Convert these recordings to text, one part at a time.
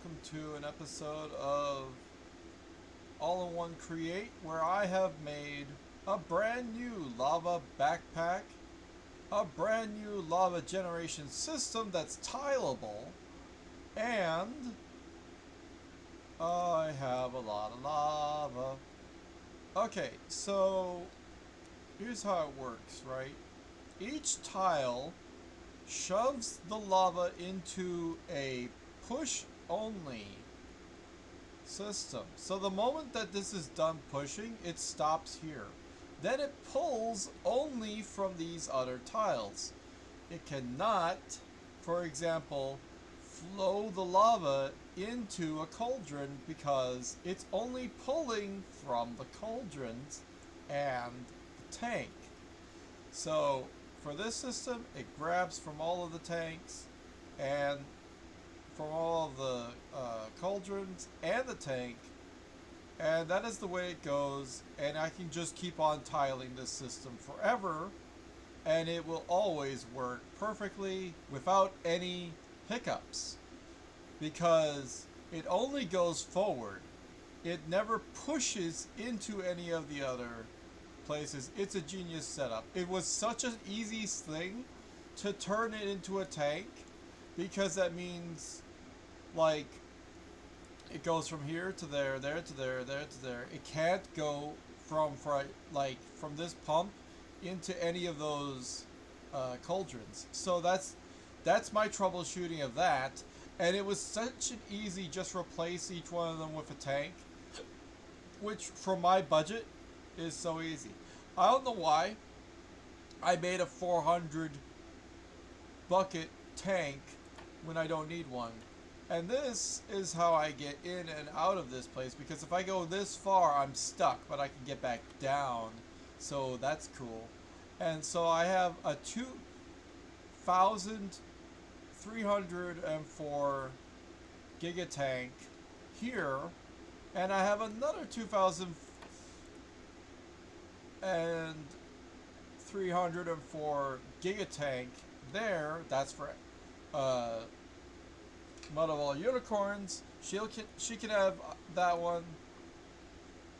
welcome to an episode of All-in-One Create, where I have made a brand new lava backpack, a brand new lava generation system that's tileable, and I have a lot of lava. Okay, so here's how it works, right? Each tile shoves the lava into a push-only system. So the moment that this is done pushing, it stops here. Then it pulls only from these other tiles. It cannot, for example, flow the lava into a cauldron because it's only pulling from the cauldrons and the tank. So for this system, it grabs from all of the tanks and from all of the cauldrons and the tank, and that is the way it goes. And I can just keep on tiling this system forever, and it will always work perfectly without any hiccups because it only goes forward. It never pushes into any of the other places. It's a genius setup. It was such an easy thing to turn it into a tank because that means like it goes from here to there, there to there, there to there. It can't go from from this pump into any of those cauldrons. So that's my troubleshooting of that. And it was such an easy just replace each one of them with a tank, which for my budget is so easy. I don't know why I made a 400 bucket tank when I don't need one. And this is how I get in and out of this place, because if I go this far, I'm stuck, but I can get back down. So that's cool. And so I have a 2,304 giga tank here, and I have another 2,304 giga tank there. That's for Mother of All Unicorns. She can have that one.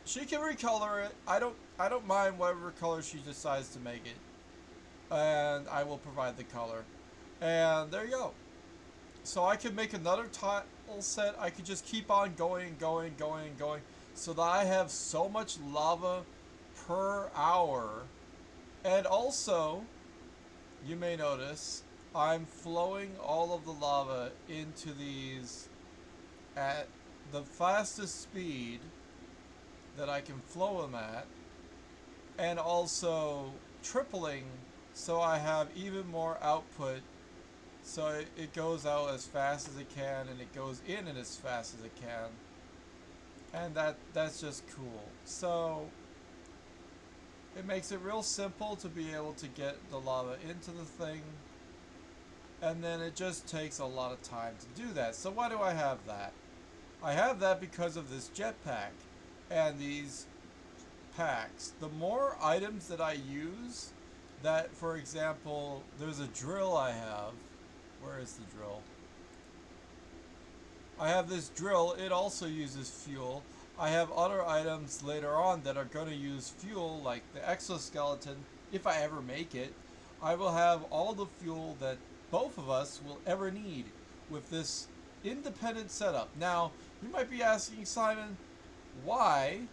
She can recolor it. I don't mind whatever color she decides to make it, and I will provide the color. And there you go. So I could make another tile set. I could just keep on going, going, going, going, so that I have so much lava per hour. And also, you may notice I'm flowing all of the lava into these at the fastest speed that I can flow them at, and also tripling so I have even more output, so it goes out as fast as it can and it goes in as fast as it can, and that's just cool. So it makes it real simple to be able to get the lava into the thing, and then it just takes a lot of time to do that. So why do I have that? I have that because of this jetpack and these packs. The more items that I use, that for example, there's a drill I have. Where is the drill? I have this drill. It also uses fuel. I have other items later on that are going to use fuel, like the exoskeleton. If I ever make it, I will have all the fuel that both of us will ever need with this independent setup. Now, you might be asking, Simon, why?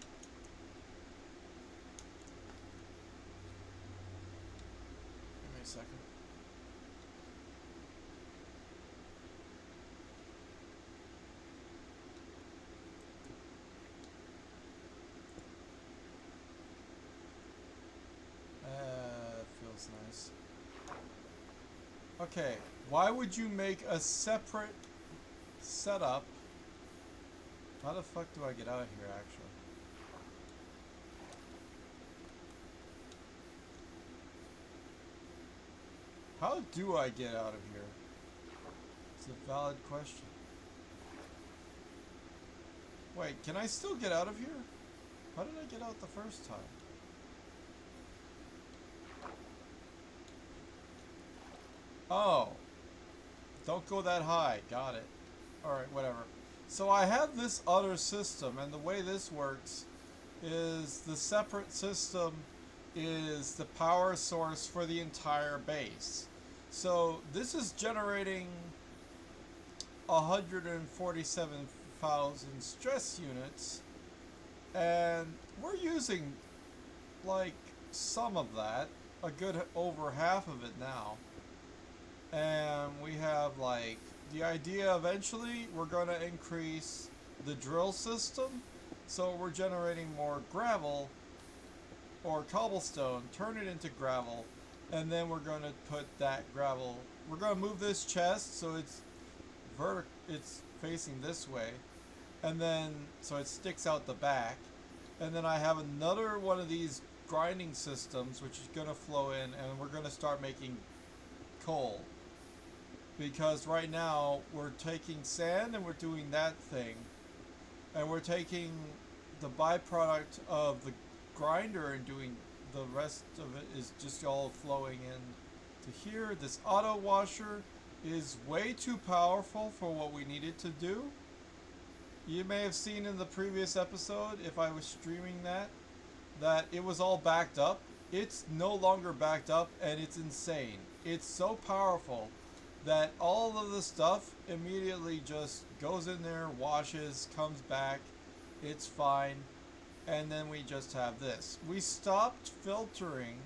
Give me a second. Feels nice. Okay, why would you make a separate setup? How the fuck do I get out of here, actually? How do I get out of here? It's a valid question. Wait, can I still get out of here? How did I get out the first time? Oh, don't go that high. Got it. Alright, whatever. So I have this other system, and the way this works is the separate system is the power source for the entire base. So this is generating 147,000 stress units, and we're using like some of that, a good over half of it now. And we have like the idea eventually we're going to increase the drill system, so we're generating more gravel or cobblestone, turn it into gravel, and then we're going to put that gravel, we're going to move this chest so it's facing this way, and then so it sticks out the back, and then I have another one of these grinding systems which is going to flow in, and we're going to start making coal, because right now we're taking sand and we're doing that thing, and we're taking the byproduct of the grinder and doing the rest of it is just all flowing in to here. This auto washer is way too powerful for what we needed to do. You may have seen in the previous episode, if I was streaming that it was all backed up. It's no longer backed up, and it's insane. It's so powerful that all of the stuff immediately just goes in there, washes, comes back, it's fine, and then we just have this. We stopped filtering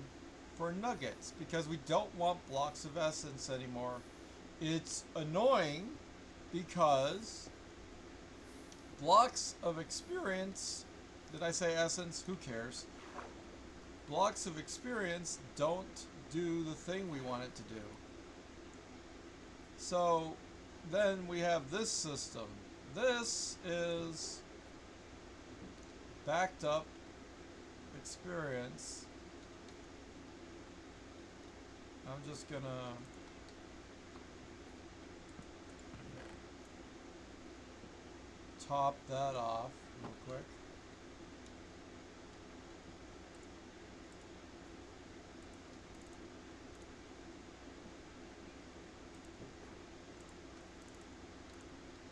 for nuggets because we don't want blocks of essence anymore. It's annoying because blocks of experience, did I say essence? Who cares? Blocks of experience don't do the thing we want it to do. So then we have this system. This is backed up experience. I'm just gonna top that off real quick.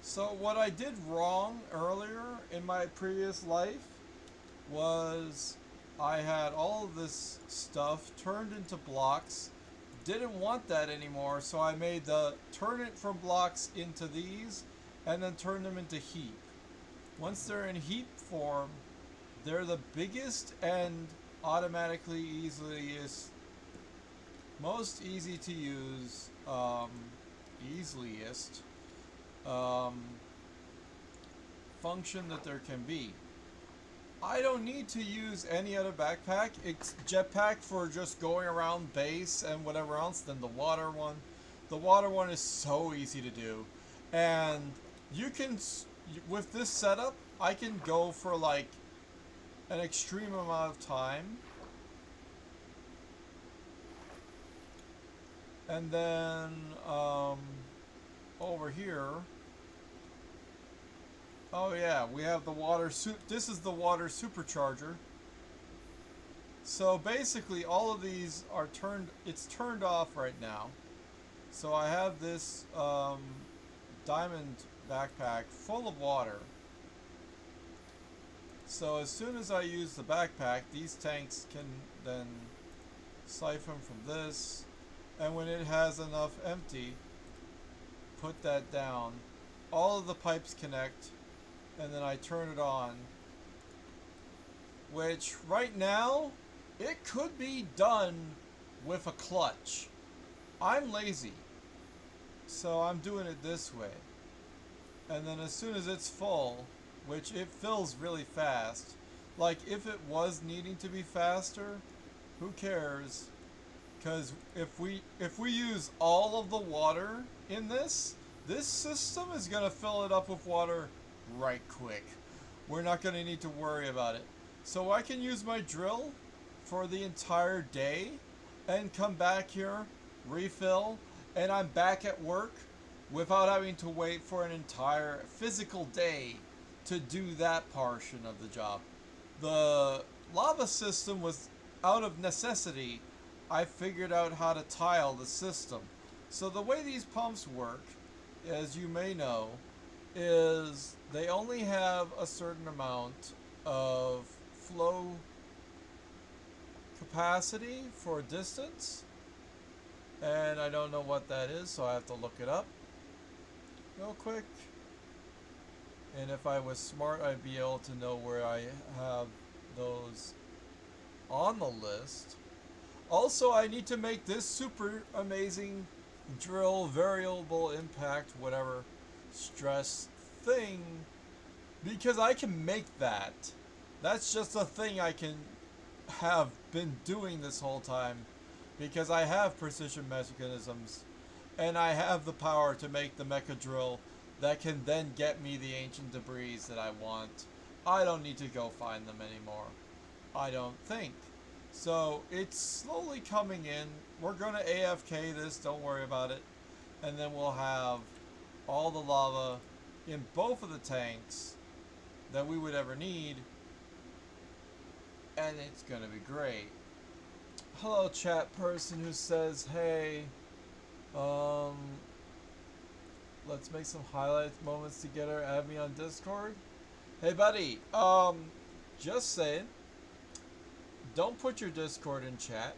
So what I did wrong earlier in my previous life was I had all of this stuff turned into blocks. Didn't want that anymore, so I made the turn it from blocks into these and then turn them into heap. Once they're in heap form, they're the biggest and automatically most easy to use, easiest function that there can be. I don't need to use any other backpack. It's jetpack for just going around base and whatever else. Then the water one. The water one is so easy to do. And you can, with this setup, I can go for like an extreme amount of time. And then over here, oh yeah, we have the water this is the water supercharger. So basically all of these are it's turned off right now. So I have this diamond backpack full of water. So as soon as I use the backpack, these tanks can then siphon from this, and when it has enough empty, put that down. All of the pipes connect, and then I turn it on, which right now it could be done with a clutch. I'm lazy, so I'm doing it this way. And then as soon as it's full, which it fills really fast, like if it was needing to be faster, who cares? Because if we use all of the water in this system is going to fill it up with water right quick. We're not going to need to worry about it. So I can use my drill for the entire day and come back here, refill, and I'm back at work without having to wait for an entire physical day to do that portion of the job. The lava system was out of necessity. I figured out how to tile the system. So the way these pumps work, as you may know, is they only have a certain amount of flow capacity for distance, and I don't know what that is, so I have to look it up real quick. And if I was smart, I'd be able to know where I have those on the list. Also, I need to make this super amazing drill variable impact whatever stress thing, because I can make that. That's just a thing I can have been doing this whole time, because I have precision mechanisms and I have the power to make the mecha drill that can then get me the ancient debris that I want. I don't need to go find them anymore, I don't think. So it's slowly coming in. We're going to AFK this, don't worry about it. And then we'll have all the lava in both of the tanks that we would ever need. And it's going to be great. Hello, chat person who says, hey, let's make some highlight moments together. Add me on Discord. Hey, buddy. Just saying. Don't put your Discord in chat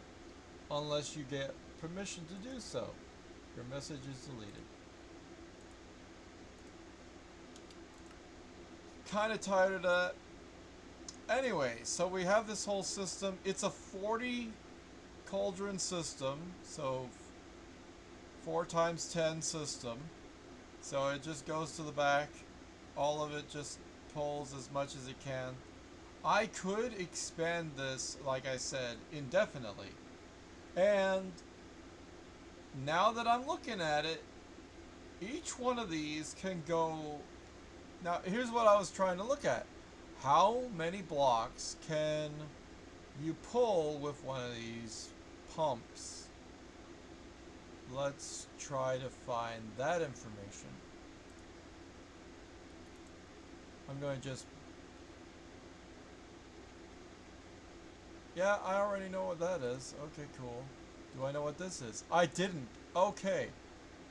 unless you get permission to do so. Your message is deleted. Kind of tired of that. Anyway, so we have this whole system. It's a 40 cauldron system, so 4 times 10 system. So it just goes to the back. All of it just pulls as much as it can. I could expand this, like I said, indefinitely. And now that I'm looking at it, each one of these can go... Now, here's what I was trying to look at. How many blocks can you pull with one of these pumps? Let's try to find that information. I'm going to just... Yeah, I already know what that is. Okay, cool. Do I know what this is? I didn't. Okay,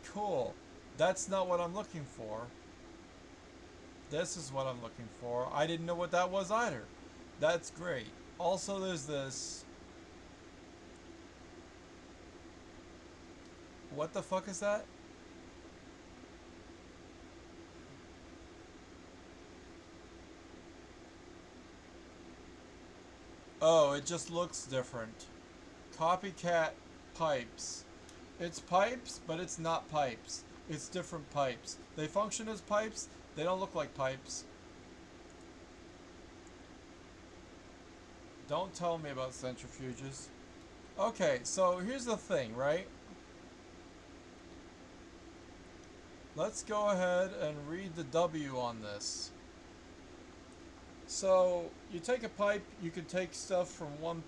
cool. That's not what I'm looking for. This is what I'm looking for. I didn't know what that was either. That's great. Also, there's this. What the fuck is that? Oh, it just looks different. Copycat pipes. It's pipes, but it's not pipes. It's different pipes. They function as pipes. They don't look like pipes. Don't tell me about centrifuges. Okay, so here's the thing, right? Let's go ahead and read the W on this. So, you take a pipe, you can take stuff from one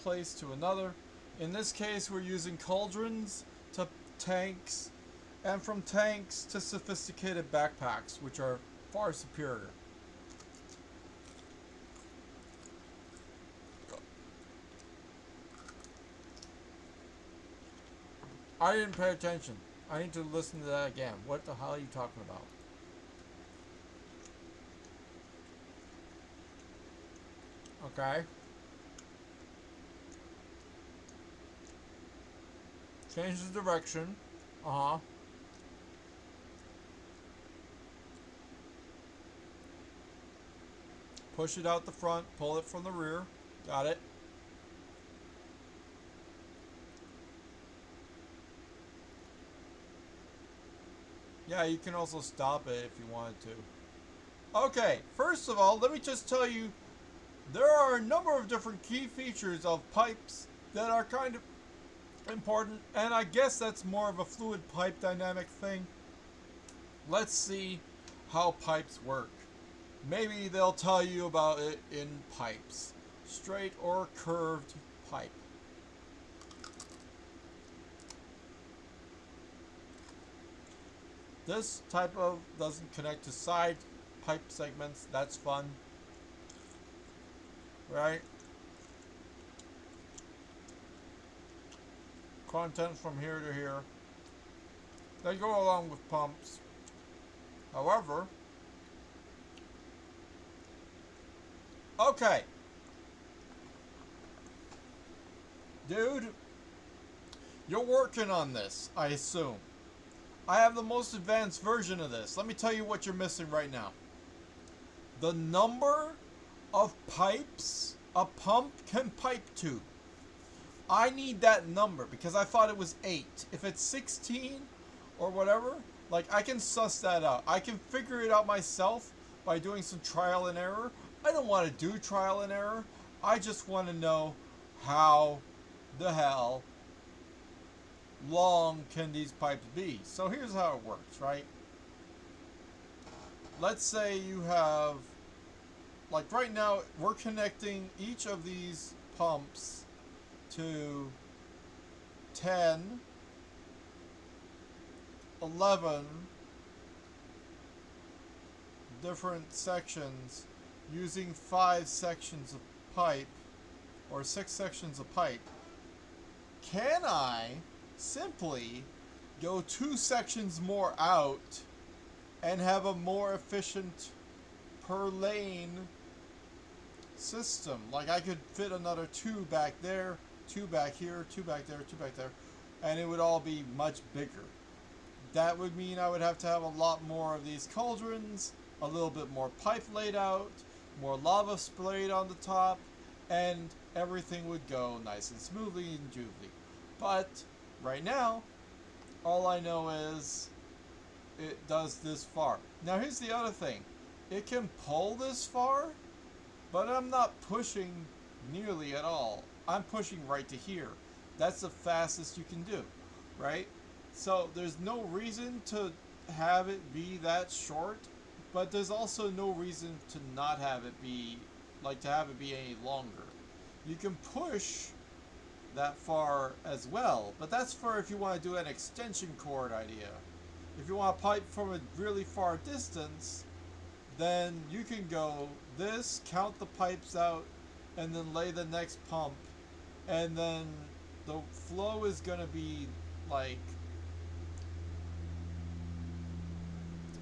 place to another. In this case, we're using cauldrons to tanks, and from tanks to sophisticated backpacks, which are far superior. I didn't pay attention. I need to listen to that again. What the hell are you talking about? Okay. Change the direction. Uh-huh. Push it out the front, pull it from the rear. Got it. Yeah, you can also stop it if you wanted to. Okay, first of all, let me just tell you, there are a number of different key features of pipes that are kind of important, and I guess that's more of a fluid pipe dynamic thing. Let's see how pipes work. Maybe they'll tell you about it in pipes. Straight or curved pipe. This type of doesn't connect to side pipe segments. That's fun. Right? Content from here to here. They go along with pumps. However, Okay. Dude, you're working on this, I assume. I have the most advanced version of this. Let me tell you what you're missing right now. The number of pipes a pump can pipe to. I need that number because I thought it was 8. If it's 16 or whatever, like I can suss that out. I can figure it out myself by doing some trial and error. I don't want to do trial and error. I just want to know how the hell long can these pipes be. So here's how it works, right? Let's say you have, like right now, we're connecting each of these pumps to 10, 11 different sections using 5 sections of pipe or 6 sections of pipe. Can I simply go 2 sections more out and have a more efficient per lane system? Like I could fit another 2 back there, 2 back here, 2 back there, 2 back there, and it would all be much bigger. That would mean I would have to have a lot more of these cauldrons, a little bit more pipe laid out, more lava sprayed on the top, and everything would go nice and smoothly and juvely. But right now, all I know is it does this far. Now here's the other thing. It can pull this far, but I'm not pushing nearly at all. I'm pushing right to here. That's the fastest you can do, right? So there's no reason to have it be that short, but there's also no reason to not have it be, like to have it be any longer. You can push that far as well, but that's for if you want to do an extension cord idea. If you want to pipe from a really far distance, then you can go this, count the pipes out, and then lay the next pump, and then the flow is going to be like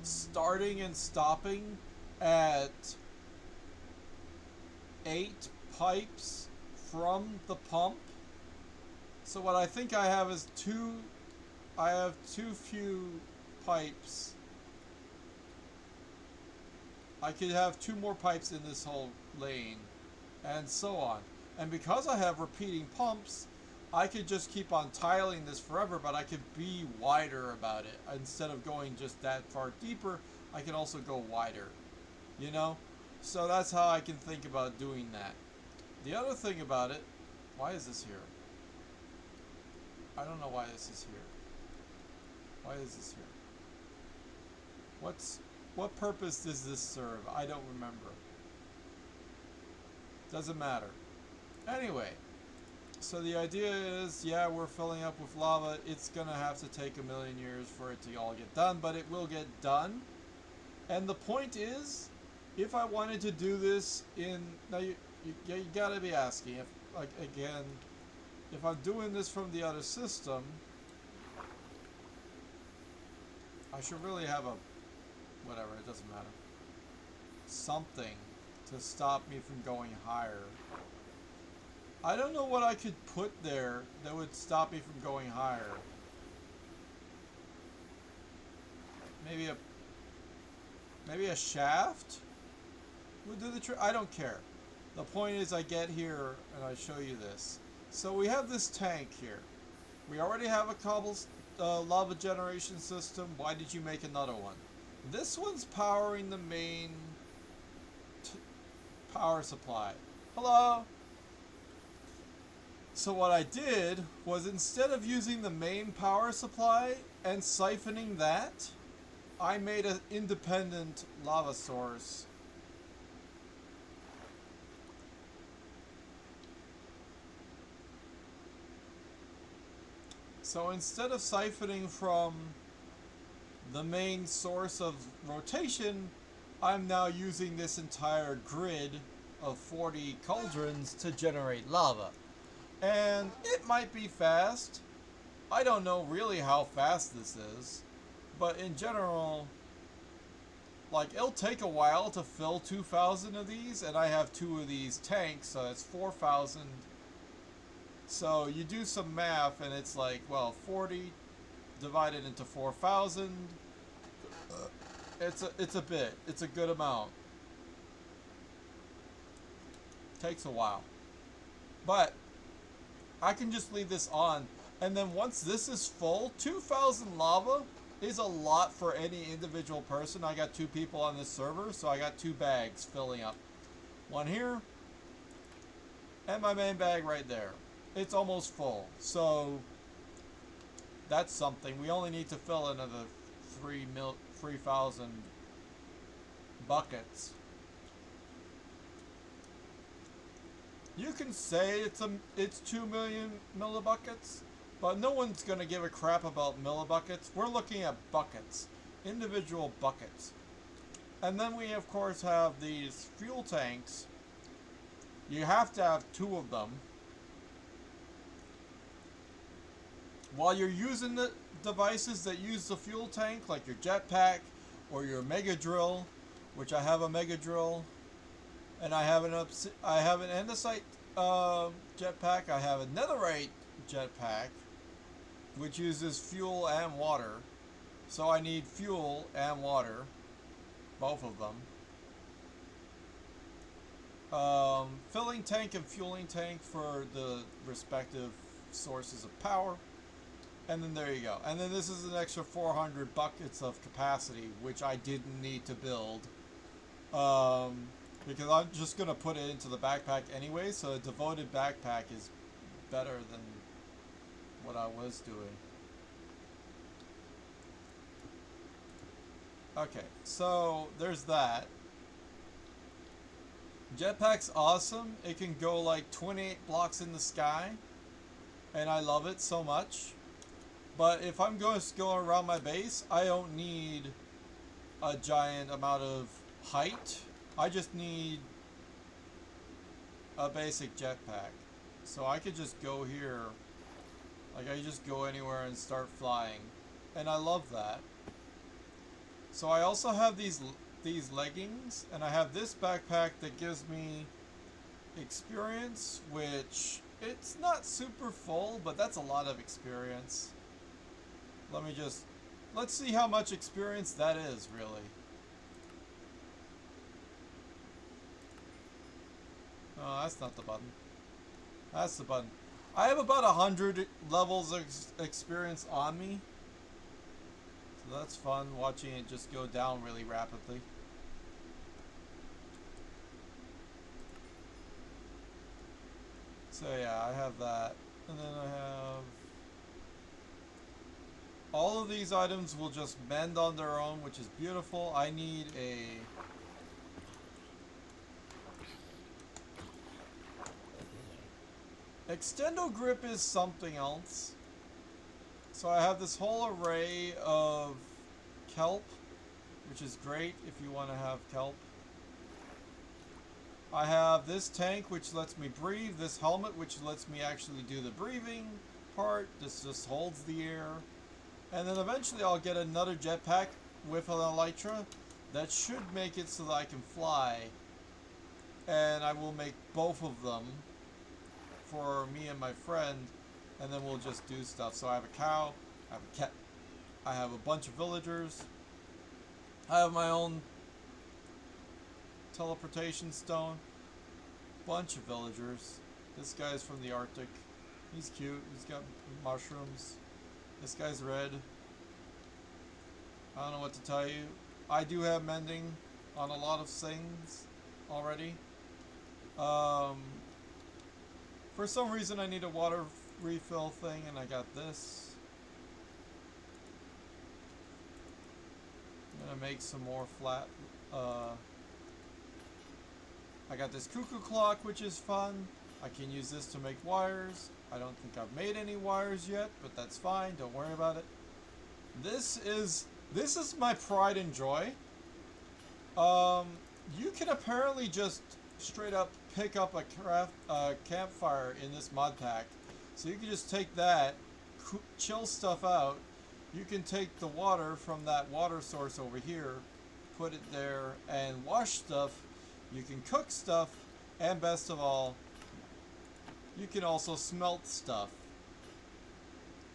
starting and stopping at 8 pipes from the pump. So what I think I have is I have too few pipes. I could have 2 more pipes in this whole lane, and so on. And because I have repeating pumps, I could just keep on tiling this forever, but I could be wider about it. Instead of going just that far deeper, I can also go wider, you know? So that's how I can think about doing that. The other thing about it, why is this here? I don't know why this is here. Why is this here? What purpose does this serve? I don't remember. Doesn't matter. Anyway, so the idea is, yeah, we're filling up with lava. It's gonna have to take a million years for it to all get done, but it will get done. And the point is, if I wanted to do this in, now you gotta be asking, if, like, again, if I'm doing this from the other system, I should really have a, whatever, it doesn't matter, something to stop me from going higher. I don't know what I could put there that would stop me from going higher. Maybe a shaft would do the trick. I don't care. The point is I get here and I show you this. So we have this tank here. We already have a lava generation system. Why did you make another one? This one's powering the main power supply. Hello? So what I did was, instead of using the main power supply and siphoning that, I made an independent lava source. So instead of siphoning from the main source of rotation, I'm now using this entire grid of 40 cauldrons to generate lava. And it might be fast. I don't know really how fast this is, but in general, like, it'll take a while to fill 2,000 of these, and I have 2 of these tanks, so that's 4,000. So you do some math, and it's like, well, 40 divided into 4,000. It's a bit. It's a good amount. Takes a while. But I can just leave this on. And then once this is full, 2,000 lava is a lot for any individual person. I got 2 people on this server, so I got 2 bags filling up. One here, and my main bag right there. It's almost full. So that's something. We only need to fill another 3,000 buckets. You can say it's 2 million millibuckets, but no one's gonna give a crap about millibuckets. We're looking at buckets, individual buckets. And then we of course have these fuel tanks. You have to have 2 of them. While you're using the devices that use the fuel tank, like your jetpack or your mega drill, which I have a mega drill, and I have an andesite jetpack. I have a netherite jetpack, which uses fuel and water. So I need fuel and water, both of them. Filling tank and fueling tank for the respective sources of power. And then there you go. And then this is an extra 400 buckets of capacity, which I didn't need to build. Because I'm just going to put it into the backpack anyway, so a devoted backpack is better than what I was doing. Okay, so there's that. Jetpack's awesome. It can go like 28 blocks in the sky, and I love it so much. But if I'm going to go around my base, I don't need a giant amount of height. I just need a basic jetpack. So I could just go here. Like, I just go anywhere and start flying. And I love that. So I also have these leggings, and I have this backpack that gives me experience, which it's not super full, but that's a lot of experience. Let's see how much experience that is, really. Oh, that's not the button. That's the button. I have about 100 levels of experience on me. So that's fun, watching it just go down really rapidly. So yeah, I have that. And then I have... all of these items will just mend on their own, which is beautiful. I need a... Extendo grip is something else. So I have this whole array of kelp, which is great if you want to have kelp. I have this tank, which lets me breathe. This helmet, which lets me actually do the breathing part. This just holds the air. And then eventually I'll get another jetpack with an elytra that should make it so that I can fly. And I will make both of them for me and my friend, and then we'll just do stuff. So I have a cow, I have a cat, I have a bunch of villagers, I have my own teleportation stone, bunch of villagers. This guy's from the Arctic. He's cute. He's got mushrooms. This guy's red. I don't know what to tell you. I do have mending on a lot of things already. For some reason I need a water refill thing, and I got this. I'm gonna make some more flat. I got this cuckoo clock, which is fun. I can use this to make wires. I don't think I've made any wires yet, but that's fine. Don't worry about it. This is my pride and joy. You can apparently just straight up pick up a campfire in this mod pack. So you can just take that, chill stuff out. You can take the water from that water source over here, put it there and wash stuff. You can cook stuff. And best of all, you can also smelt stuff.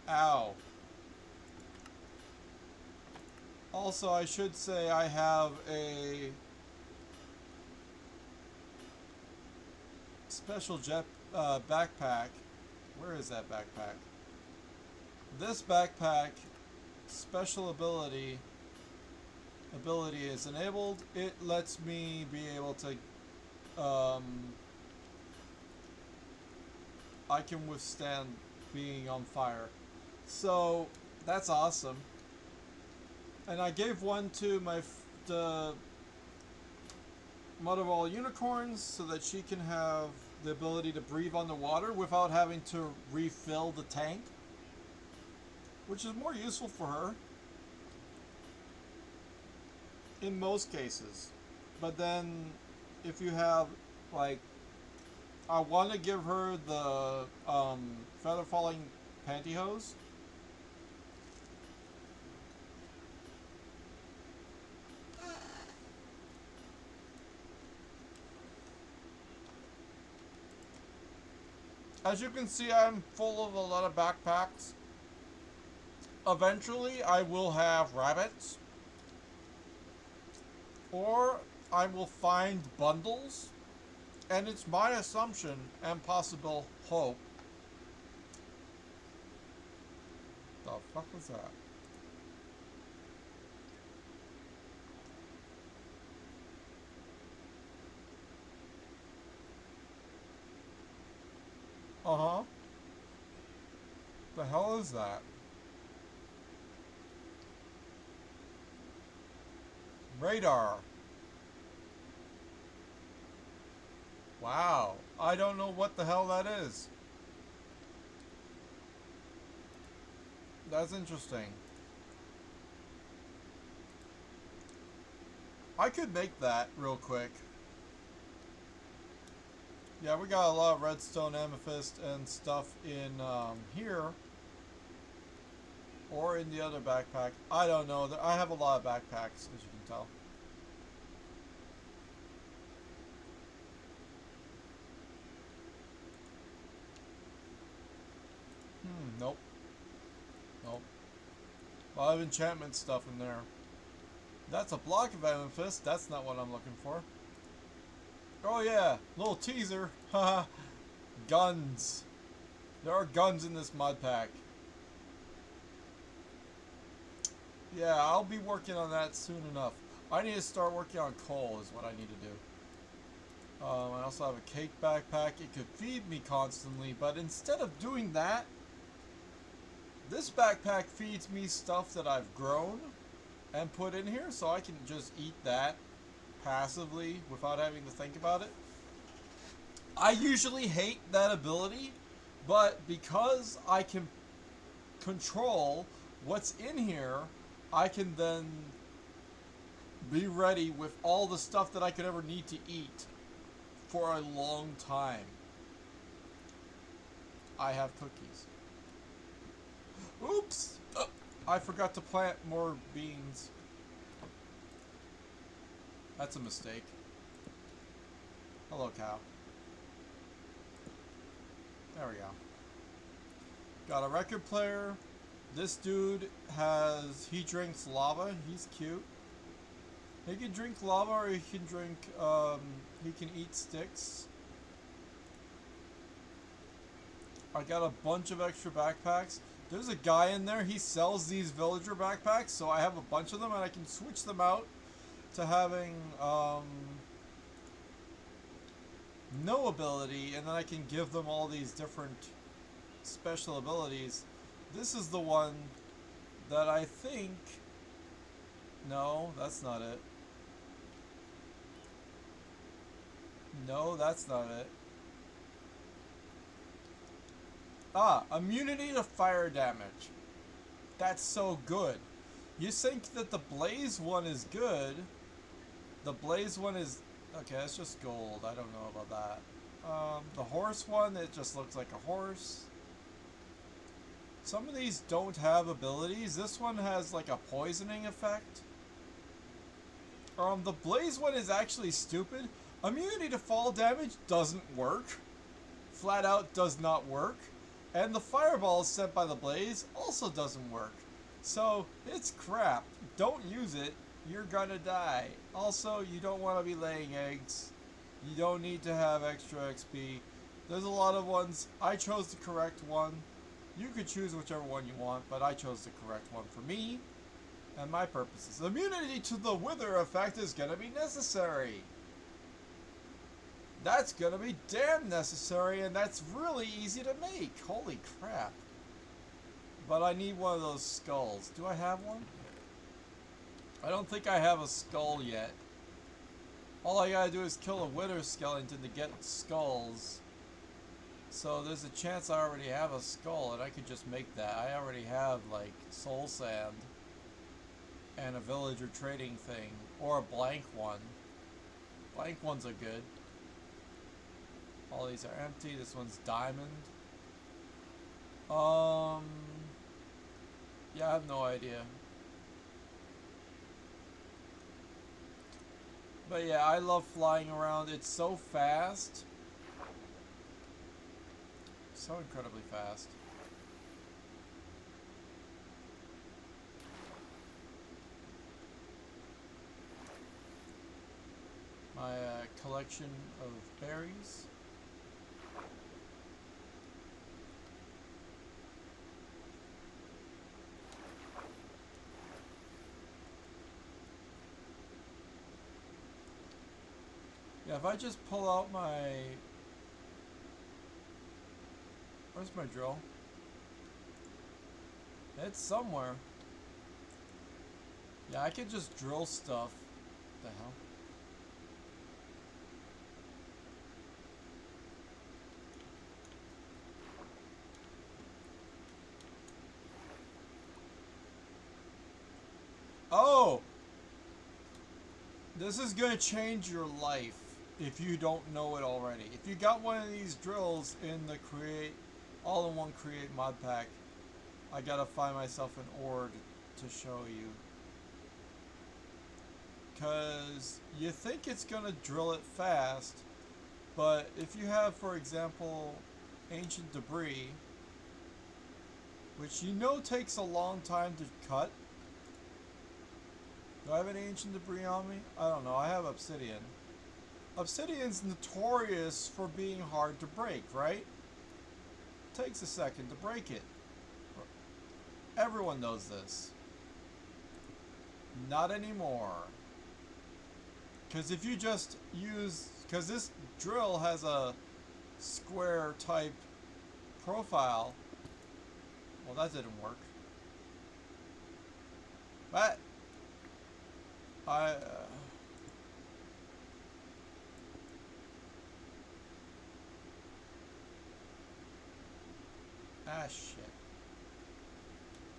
Ow. Also, I should say I have a special jet backpack. Where is that backpack? This backpack special ability is enabled. It lets me be able to I can withstand being on fire. So that's awesome. And I gave one to the Mother of All Unicorns so that she can have the ability to breathe on the water without having to refill the tank, which is more useful for her in most cases. But then if you have, like, I want to give her the feather falling pantyhose. As you can see, I'm full of a lot of backpacks. Eventually, I will have rabbits. Or I will find bundles. And it's my assumption and possible hope. The fuck was that? Uh-huh. The hell is that? Radar. Wow. I don't know what the hell that is. That's interesting. I could make that real quick. Yeah, we got a lot of redstone, amethyst, and stuff in here. Or in the other backpack. I don't know. I have a lot of backpacks, as you can tell. Nope. Nope. A lot of enchantment stuff in there. That's a block of amethyst. That's not what I'm looking for. Oh yeah, little teaser. Haha. Guns. There are guns in this mod pack. Yeah, I'll be working on that soon enough. I need to start working on coal is what I need to do. I also have a cake backpack. It could feed me constantly, but instead of doing that, this backpack feeds me stuff that I've grown and put in here, so I can just eat that passively without having to think about it. I usually hate that ability, but because I can control what's in here, I can then be ready with all the stuff that I could ever need to eat for a long time. I have cookies. Oops! I forgot to plant more beans. That's a mistake. Hello, cow. There we go. Got a record player. This dude he drinks lava. He's cute. He can drink lava or he can drink, he can eat sticks. I got a bunch of extra backpacks. There's a guy in there, he sells these villager backpacks, so I have a bunch of them and I can switch them out to having, no ability, and then I can give them all these different special abilities. This is the one that I think... No, that's not it. No, that's not it. Ah, immunity to fire damage. That's so good. You think that the blaze one is good. The blaze one is... Okay, that's just gold. I don't know about that. The horse one, it just looks like a horse. Some of these don't have abilities. This one has like a poisoning effect. The blaze one is actually stupid. Immunity to fall damage doesn't work. Flat out does not work. And the fireballs sent by the blaze also doesn't work. So, it's crap. Don't use it. You're gonna die. Also, you don't want to be laying eggs. You don't need to have extra XP. There's a lot of ones. I chose the correct one. You could choose whichever one you want, but I chose the correct one for me and my purposes. Immunity to the wither effect is gonna be necessary. That's gonna be damn necessary, and that's really easy to make. Holy crap. But I need one of those skulls. Do I have one? I don't think I have a skull yet. All I gotta do is kill a wither skeleton to get skulls. So there's a chance I already have a skull, and I could just make that. I already have, like, soul sand and a villager trading thing, or a blank one. Blank ones are good. All these are empty. This one's diamond. Yeah, I have no idea. But yeah, I love flying around. It's so fast. So incredibly fast. My collection of berries. Yeah, if I just pull out my... Where's my drill? It's somewhere. Yeah, I could just drill stuff. What the hell? Oh! This is gonna change your life if you don't know it already. If you got one of these drills in the Create, all-in-one Create mod pack, I gotta find myself an ore to show you. Because you think it's gonna drill it fast, but if you have, for example, ancient debris, which you know takes a long time to cut. Do I have any ancient debris on me? I don't know. I have obsidian. Obsidian's notorious for being hard to break, right? Takes a second to break it. Everyone knows this. Not anymore. Because if you just use... Because this drill has a square type profile. Well, that didn't work. But... ah, shit.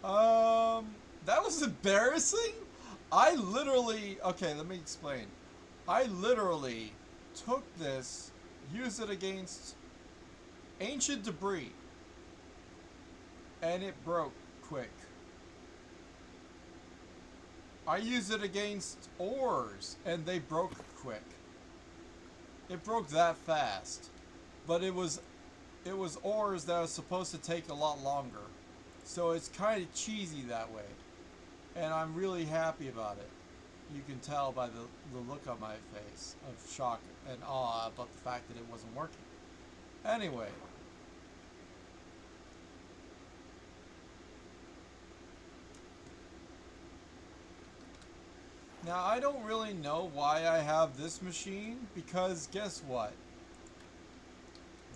That was embarrassing. I literally, okay, let me explain. I literally took this, used it against ancient debris, and it broke quick. I used it against ores, and they broke quick. It broke that fast. But it was ores that was supposed to take a lot longer. So it's kind of cheesy that way. And I'm really happy about it. You can tell by the look on my face of shock and awe about the fact that it wasn't working. Anyway. Now, I don't really know why I have this machine, because guess what?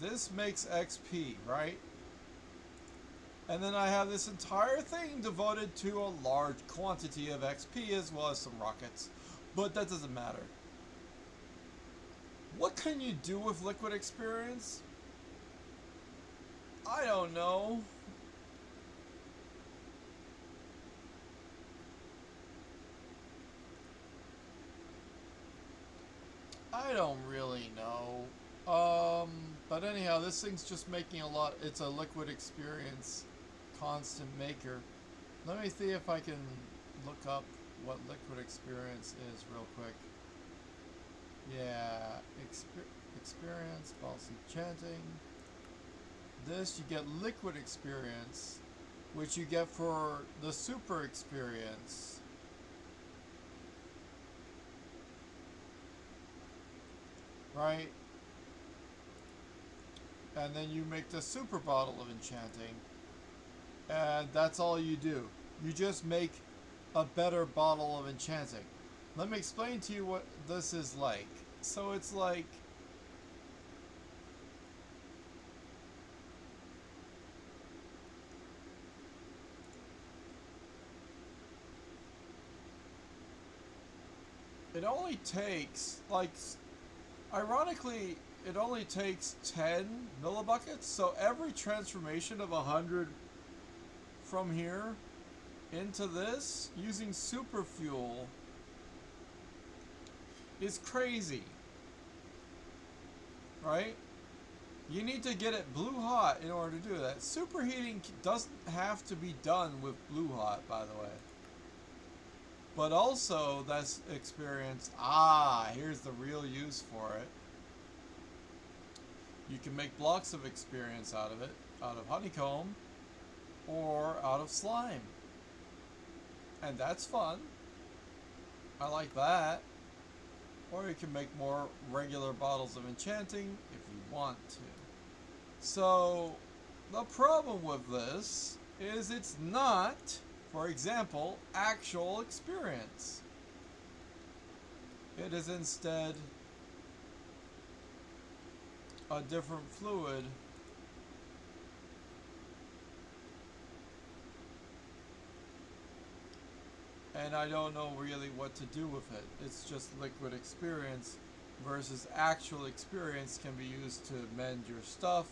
This makes XP, right? And then I have this entire thing devoted to a large quantity of XP as well as some rockets. But that doesn't matter. What can you do with liquid experience? I don't know. I don't really know. But anyhow, this thing's just making a lot. It's a liquid experience constant maker. Let me see if I can look up what liquid experience is real quick. Yeah, experience, boss enchanting. This you get liquid experience, which you get for the super experience. Right? And then you make the super bottle of enchanting. And that's all you do. You just make a better bottle of enchanting. Let me explain to you what this is like. So it's like it only takes like ironically it only takes 10 millibuckets, so every transformation of 100 from here into this using super fuel is crazy, right? You need to get it blue hot in order to do that. Superheating doesn't have to be done with blue hot, by the way. But also, that's experience. Here's the real use for it. You can make blocks of experience out of it, out of honeycomb, or out of slime. And that's fun. I like that. Or you can make more regular bottles of enchanting if you want to. So, the problem with this is it's not, for example, actual experience. It is instead a different fluid and I don't know really what to do with it. It's just liquid experience versus actual experience can be used to mend your stuff.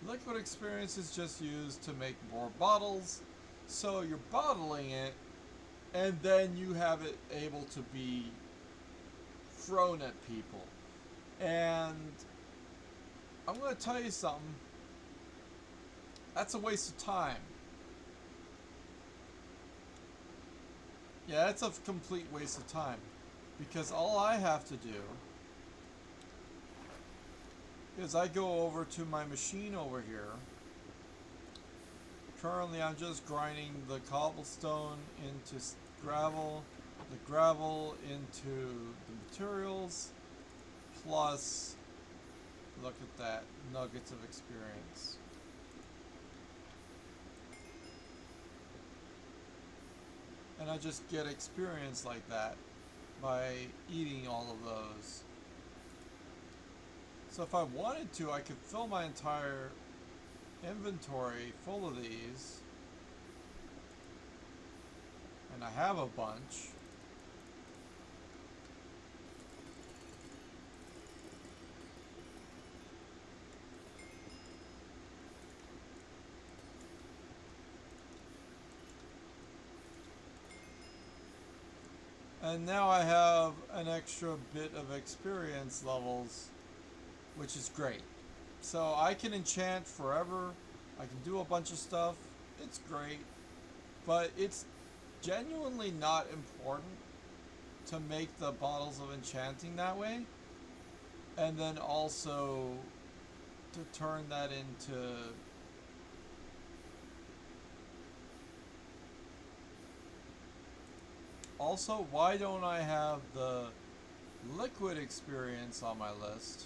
Liquid experience is just used to make more bottles, so you're bottling it and then you have it able to be thrown at people. And I'm going to tell you something, that's a waste of time. Yeah, it's a complete waste of time. Because all I have to do is I go over to my machine over here. Currently I'm just grinding the cobblestone into gravel, the gravel into the materials, plus, look at that, nuggets of experience. And I just get experience like that by eating all of those. So if I wanted to, I could fill my entire inventory full of these. And I have a bunch. And now I have an extra bit of experience levels, which is great. So I can enchant forever. I can do a bunch of stuff. It's great. But it's genuinely not important to make the bottles of enchanting that way. And then also to turn that into also, why don't I have the liquid experience on my list?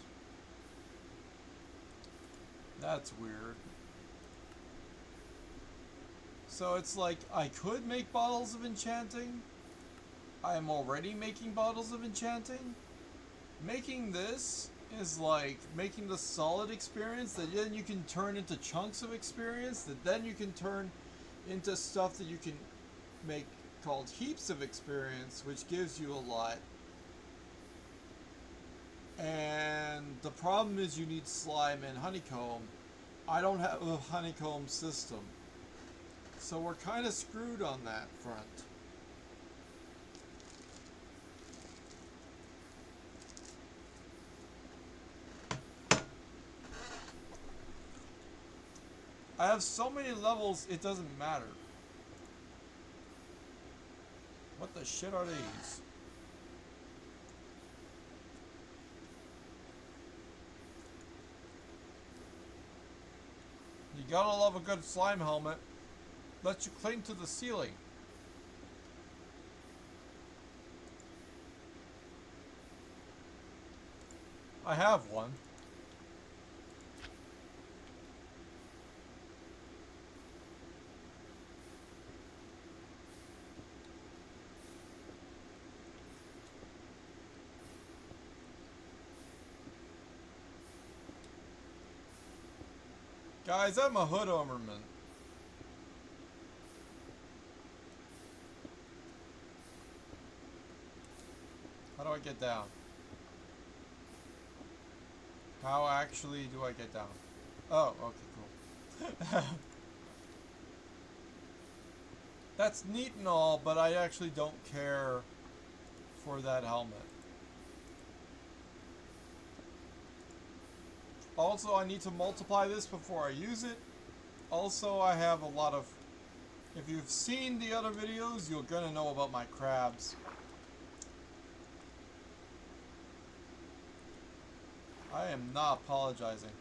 That's weird. So it's like I could make bottles of enchanting. I am already making bottles of enchanting. Making this is like making the solid experience that then you can turn into chunks of experience that then you can turn into stuff that you can make called heaps of experience, which gives you a lot. And the problem is you need slime and honeycomb. I don't have a honeycomb system, so we're kind of screwed on that front. I have so many levels, it doesn't matter. What the shit are these? You gotta love a good slime helmet. Lets you cling to the ceiling. I have one. Guys, I'm a hood ornament. How do I get down? How actually do I get down? Oh, okay, cool. That's neat and all, but I actually don't care for that helmet. Also, I need to multiply this before I use it. Also, I have a lot of... If you've seen the other videos, you're gonna know about my crabs. I am not apologizing.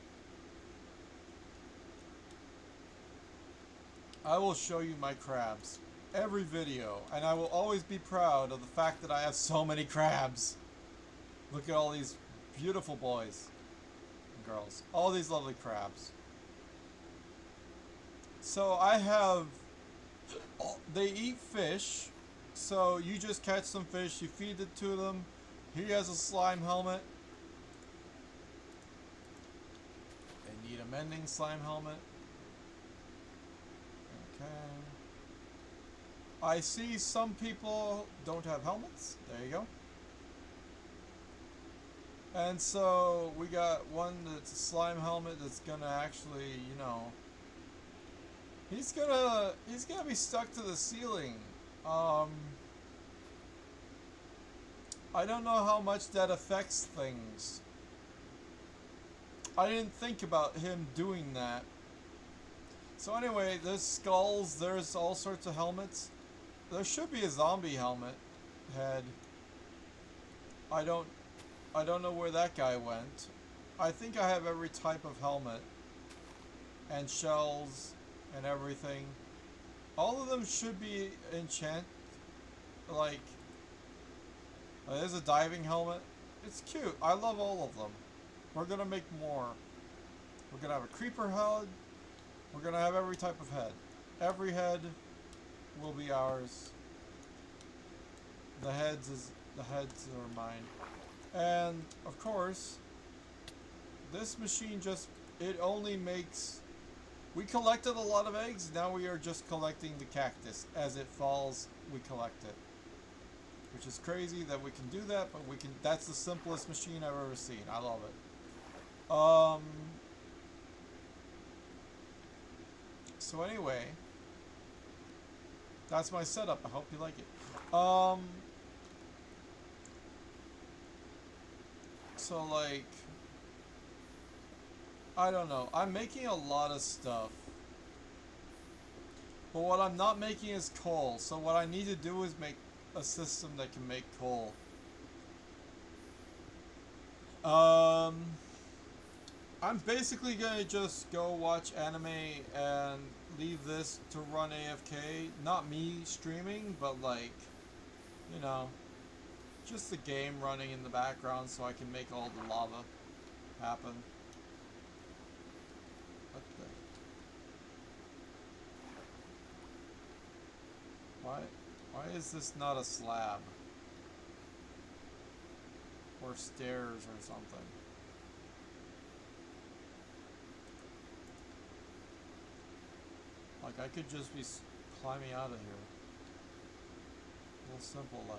I will show you my crabs. Every video. And I will always be proud of the fact that I have so many crabs. Look at all these beautiful boys and girls. All these lovely crabs. So I have... They eat fish. So you just catch some fish, you feed it to them. He has a slime helmet. They need a mending slime helmet. Okay. I see some people don't have helmets. There you go. And so we got one that's a slime helmet that's gonna actually, you know, he's gonna be stuck to the ceiling. I don't know how much that affects things. I didn't think about him doing that. So anyway, there's skulls, there's all sorts of helmets. There should be a zombie helmet head. I don't know where that guy went. I think I have every type of helmet and shells and everything. All of them should be enchant. Like, there's a diving helmet. It's cute. I love all of them. We're gonna make more. We're gonna have a creeper head. We're gonna have every type of head. Every head will be ours. The heads are mine. And of course, this machine it only makes... We collected a lot of eggs, now we are just collecting the cactus. As it falls, we collect it. Which is crazy that we can do that, but that's the simplest machine I've ever seen. I love it. So anyway, that's my setup. I hope you like it. So like, I don't know. I'm making a lot of stuff. But what I'm not making is coal. So what I need to do is make a system that can make coal. I'm basically gonna just go watch anime and leave this to run AFK. Not me streaming, but like, you know, just the game running in the background so I can make all the lava happen. What the... Why is this not a slab? Or stairs or something? Like, I could just be climbing out of here. Real simple, like.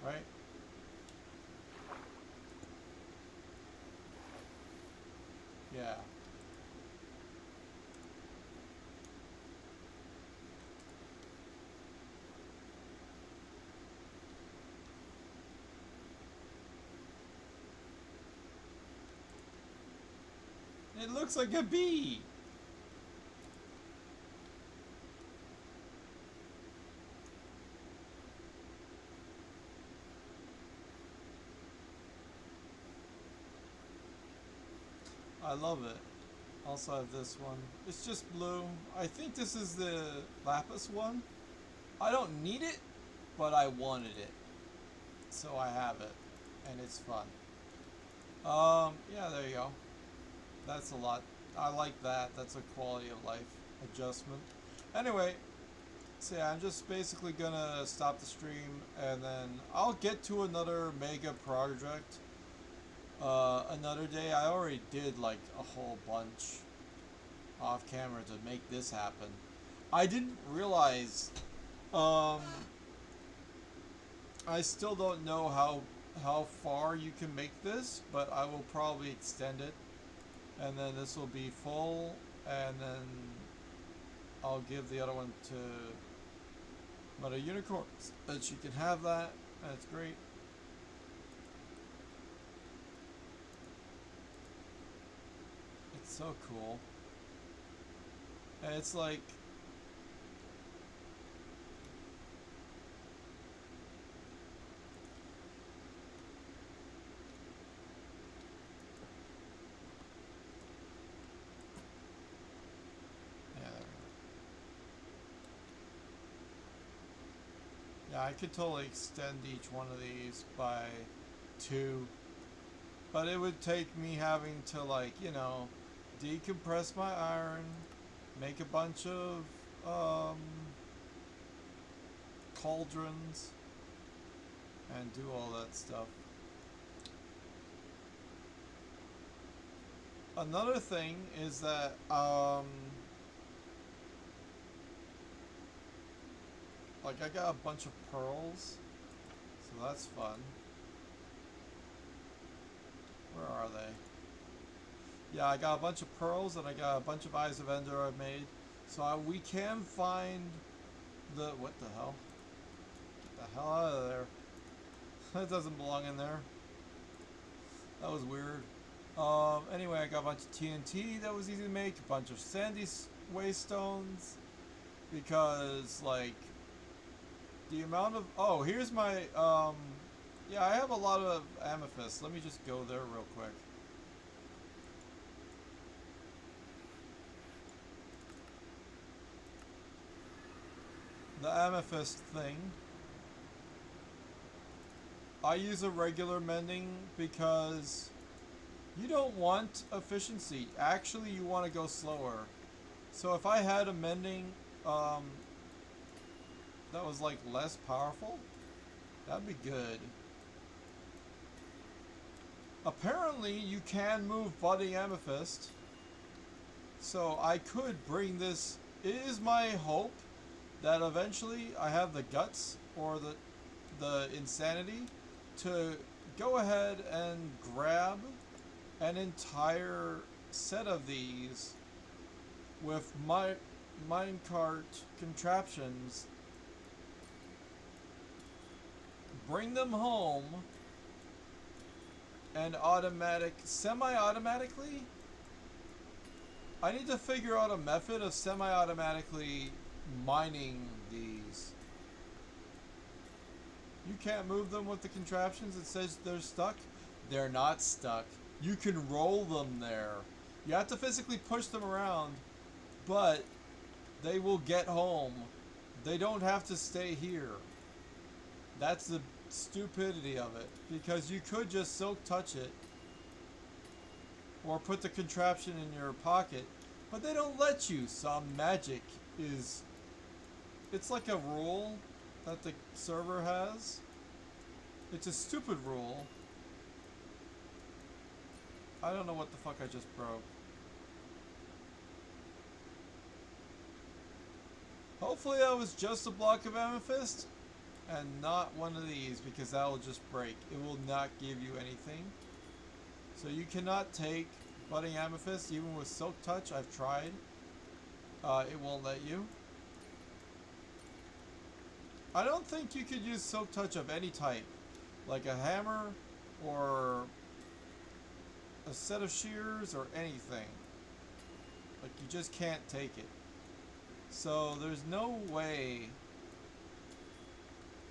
Right? Yeah. It looks like a bee! I love it. Also have this one. It's just blue. I think this is the lapis one. I don't need it, but I wanted it. So I have it. And it's fun. Yeah, there you go. That's a lot. I like that. That's a quality of life adjustment. Anyway, so yeah, I'm just basically gonna stop the stream and then I'll get to another mega project another day. I already did like a whole bunch off camera to make this happen. I didn't realize, um, I still don't know how far you can make this, but I will probably extend it, and then this will be full, and then I'll give the other one to Mother Unicorn, but she can have that. That's great. It's so cool. And it's like, yeah, yeah, I could totally extend each one of these by 2, but it would take me having to, like, decompress my iron, make a bunch of cauldrons, and do all that stuff. Another thing is that like I got a bunch of pearls, so that's fun. Where are they? Yeah, I got a bunch of pearls and I got a bunch of Eyes of Ender I've made. So we can find the... What the hell? Get the hell out of there. That doesn't belong in there. That was weird. Anyway, I got a bunch of TNT that was easy to make. A bunch of sandy waystones. Because, like, the amount of... Oh, here's my... yeah, I have a lot of amethyst. Let me just go there real quick. The amethyst thing. I use a regular mending because you don't want efficiency. Actually, you want to go slower. So if I had a mending that was like less powerful, that'd be good. Apparently, you can move budding amethyst. So I could bring this. It is my hope that eventually I have the guts or the insanity to go ahead and grab an entire set of these with my minecart contraptions, bring them home, and semi-automatically, I need to figure out a method of semi-automatically mining these. You can't move them with the contraptions. It says they're stuck. They're not stuck. You can roll them there. You have to physically push them around, but they will get home. They don't have to stay here. That's the stupidity of it. Because you could just silk touch it or put the contraption in your pocket, but they don't let you. Some magic is... It's like a rule that the server has. It's a stupid rule. I don't know what the fuck I just broke. Hopefully that was just a block of amethyst and not one of these, because that will just break. It will not give you anything. So you cannot take budding amethyst even with silk touch. I've tried. It won't let you. I don't think you could use silk touch of any type, like a hammer or a set of shears or anything. Like, you just can't take it. So there's no way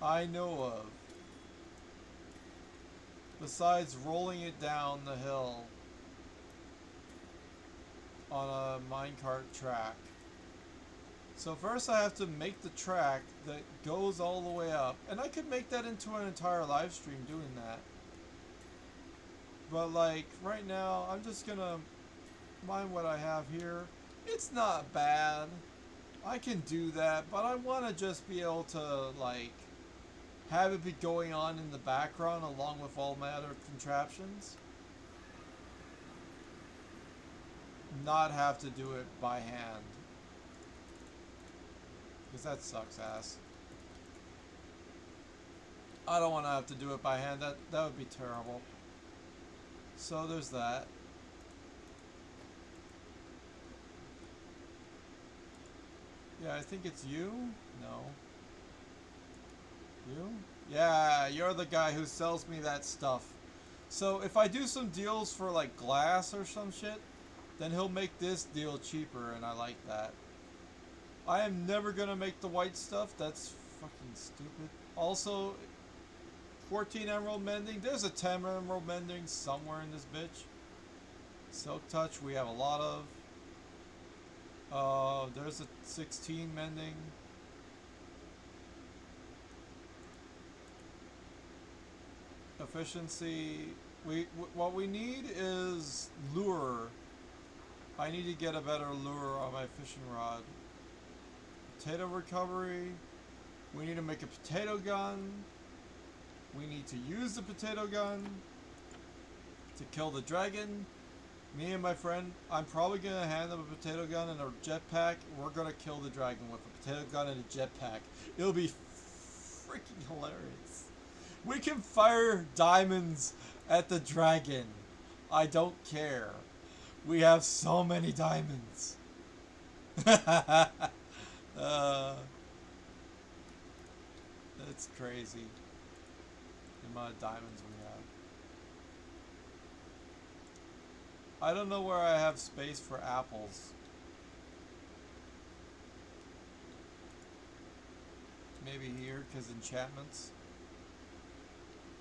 I know of, besides rolling it down the hill, on a minecart track. So first I have to make the track that goes all the way up. And I could make that into an entire live stream doing that. But like, right now, I'm just gonna mine what I have here. It's not bad. I can do that, but I want to just be able to, like, have it be going on in the background along with all my other contraptions. Not have to do it by hand. Because that sucks ass. I don't want to have to do it by hand. That would be terrible. So there's that. Yeah, I think it's you? No. You? Yeah, you're the guy who sells me that stuff. So if I do some deals for like glass or some shit, then he'll make this deal cheaper, and I like that. I am never gonna make the white stuff. That's fucking stupid. Also, 14 emerald mending. There's a 10 emerald mending somewhere in this bitch. Silk touch we have a lot of. There's a 16 mending. Efficiency. What we need is lure. I need to get a better lure on my fishing rod. Potato recovery. We need to make a potato gun. We need to use the potato gun to kill the dragon. Me and my friend, I'm probably going to hand them a potato gun and a jetpack. We're going to kill the dragon with a potato gun and a jetpack. It'll be freaking hilarious. We can fire diamonds at the dragon. I don't care. We have so many diamonds. That's crazy. The amount of diamonds we have. I don't know where I have space for apples. Maybe here, because enchantments.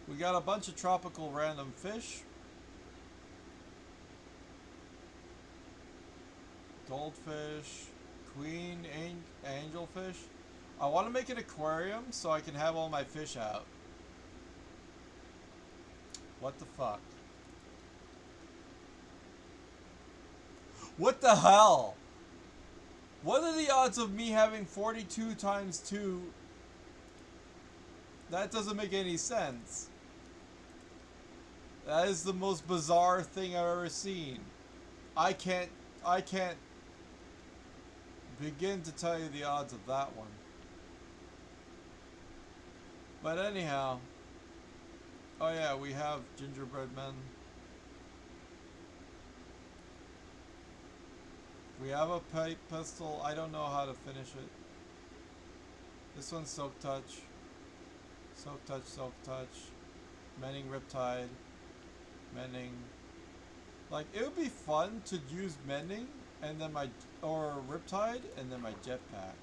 We got a bunch of tropical random fish. Goldfish. Queen angelfish. I want to make an aquarium so I can have all my fish out. What the fuck? What the hell? What are the odds of me having 42 times 2? That doesn't make any sense. That is the most bizarre thing I've ever seen. I can't begin to tell you the odds of that one. But anyhow. Oh yeah, we have gingerbread men. We have a pipe pistol. I don't know how to finish it. This one's Silk Touch. Silk Touch, Silk Touch. Mending Riptide. Mending. Like, it would be fun to use Mending and then or Riptide and then my jetpack.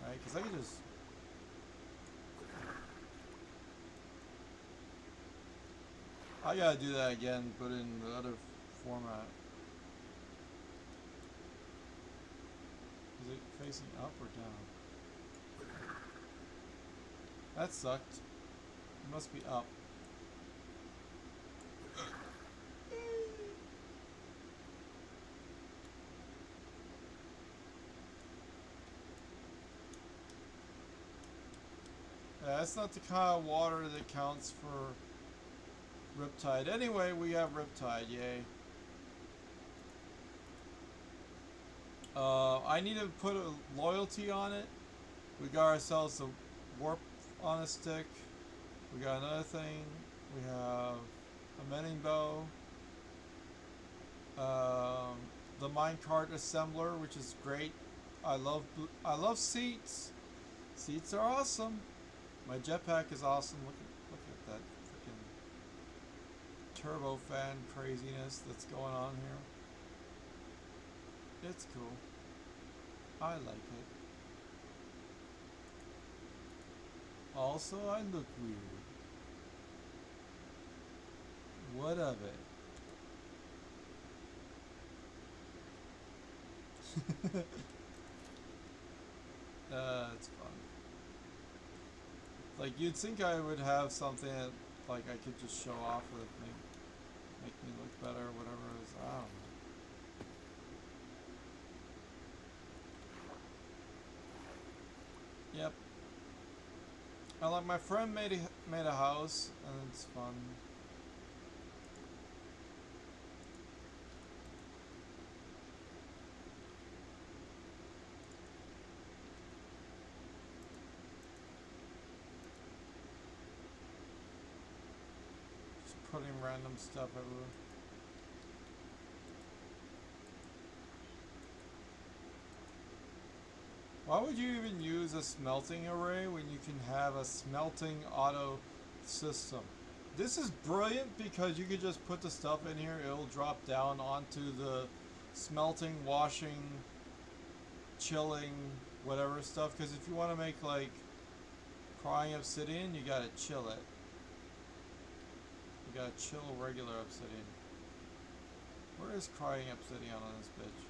Right? Because I can just... I gotta do that again, put in the other format. Is it facing up or down? That sucked. It must be up. Yeah, that's not the kind of water that counts for Riptide. Anyway, we have Riptide, yay. I need to put a loyalty on it. We got ourselves a warp on a stick. We got another thing. We have a mending bow. The minecart assembler, which is great. I love seats. Seats are awesome. My jetpack is awesome. Look at that freaking turbofan craziness that's going on here. It's cool. I like it. Also, I look weird. What of it? It's fun. Like, you'd think I would have something that, like, I could just show off with, make me look better or whatever it is. I don't know. Yep. I like, my friend made a house, and it's fun. Just putting random stuff everywhere. Why would you even use a smelting array when you can have a smelting auto system? This is brilliant because you could just put the stuff in here, it'll drop down onto the smelting, washing, chilling, whatever stuff. Because if you want to make like crying obsidian, you gotta chill it. You gotta chill regular obsidian. Where is crying obsidian on this bitch?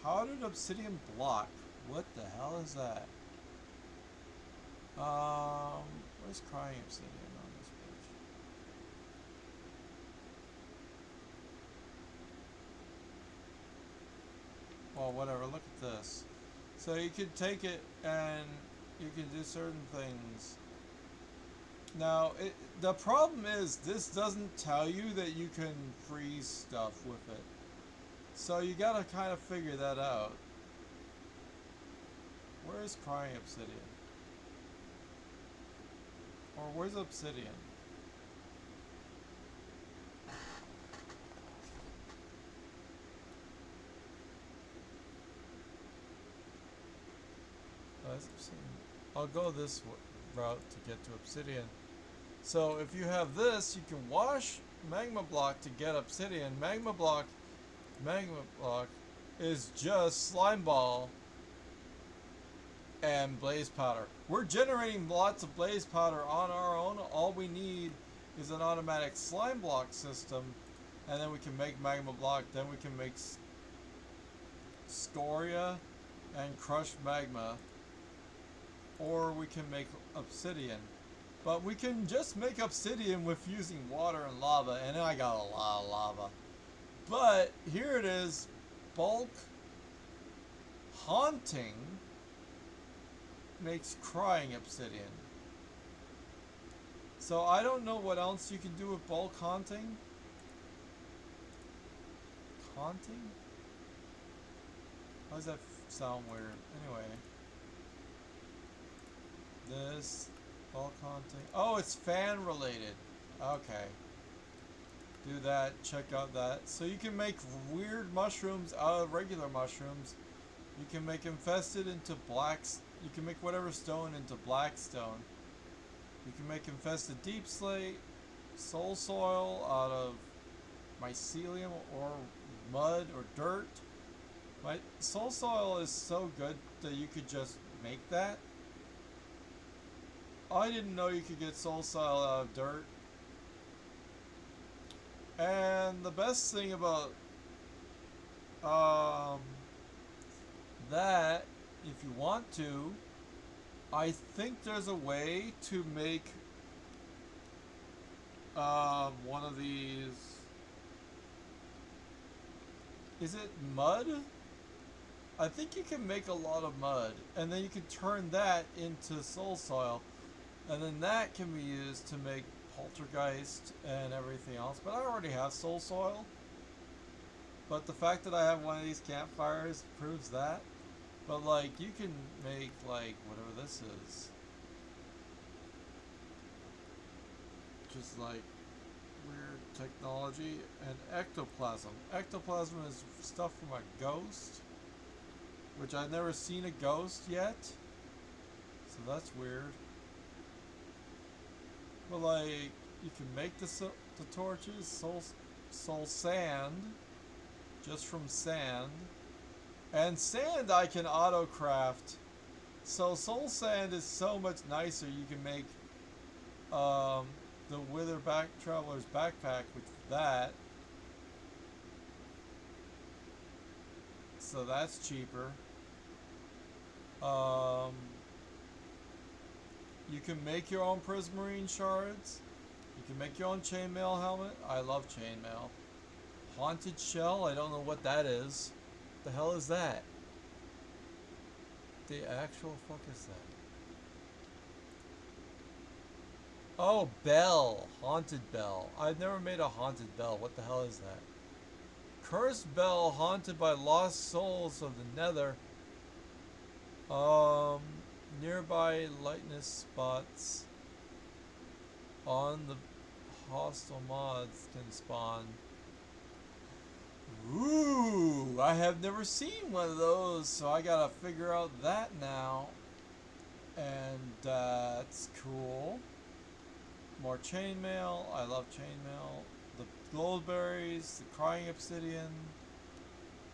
Powdered obsidian block. What the hell is that? Where's crying obsidian on this page? Well, whatever. Look at this. So you can take it and you can do certain things. Now, the problem is this doesn't tell you that you can freeze stuff with it. So you gotta kind of figure that out. Where is crying obsidian? Or where's obsidian? Oh, that's obsidian. I'll go this route to get to obsidian. So if you have this, you can wash magma block to get obsidian. Magma block is just slime ball and blaze powder. We're generating lots of blaze powder on our own. All we need is an automatic slime block system, and then we can make magma block. Then we can make scoria and crushed magma, or we can make obsidian. But we can just make obsidian with using water and lava, and I got a lot of lava. But here it is, bulk haunting makes crying obsidian. So I don't know what else you can do with bulk haunting. Haunting? Why does that sound weird? Anyway. This bulk haunting. Oh, it's fan related. Okay. Do that, check out that. So you can make weird mushrooms out of regular mushrooms. You can make infested into blacks. You can make whatever stone into black stone. You can make infested deep slate, soul soil out of mycelium or mud or dirt. My soul soil is so good that you could just make that. I didn't know you could get soul soil out of dirt. And the best thing about that, if you want to, I think there's a way to make one of these. Is it mud? I think you can make a lot of mud, and then you can turn that into soul soil, and then that can be used to make poltergeist and everything else. But I already have soul soil. But the fact that I have one of these campfires proves that. But like, you can make like whatever this is. Just like weird technology and ectoplasm. Ectoplasm is stuff from a ghost, which I've never seen a ghost yet. So that's weird. But like, you can make the torches, soul sand, just from sand. And sand I can auto craft. So soul sand is so much nicer. You can make the Wither Traveler's backpack with that. so that's cheaper. Um, you can make your own prismarine shards. You can make your own chainmail helmet. I love chainmail. Haunted shell, I don't know what that is. The hell is that? The actual fuck is that? Oh, bell. Haunted bell. I've never made a haunted bell. What the hell is that? Cursed bell haunted by lost souls of the nether. Nearby lightness spots on the hostile mods can spawn. Ooh, I have never seen one of those, so I gotta figure out that now. And that's cool. More chainmail. I love chainmail. The goldberries, the crying obsidian,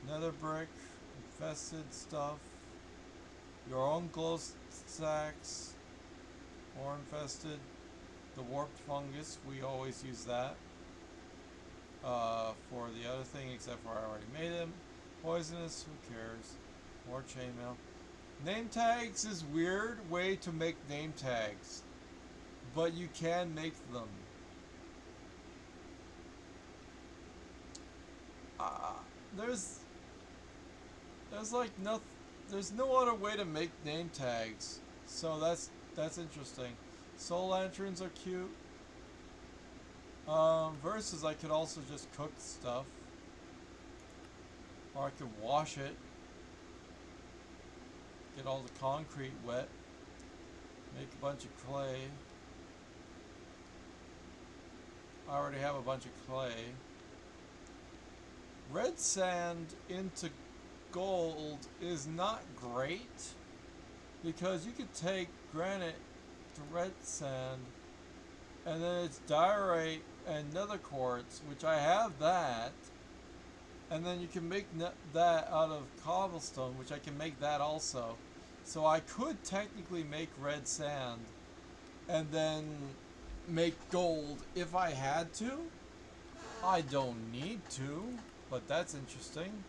nether brick, infested stuff. Your own glow sacks, more infested. The warped fungus, we always use that for the other thing, except for I already made them. Poisonous, who cares? More chainmail. Name tags is weird way to make name tags, but you can make them. There's like nothing. There's no other way to make name tags, so that's interesting. Soul lanterns are cute. Versus I could also just cook stuff, or I could wash it, get all the concrete wet, make a bunch of clay. I already have a bunch of clay. Red sand into gold is not great, because you could take granite to red sand and then it's diorite and nether quartz, which I have that, and then you can make that out of cobblestone, which I can make that also. So I could technically make red sand and then make gold if I had to. I don't need to, but that's interesting.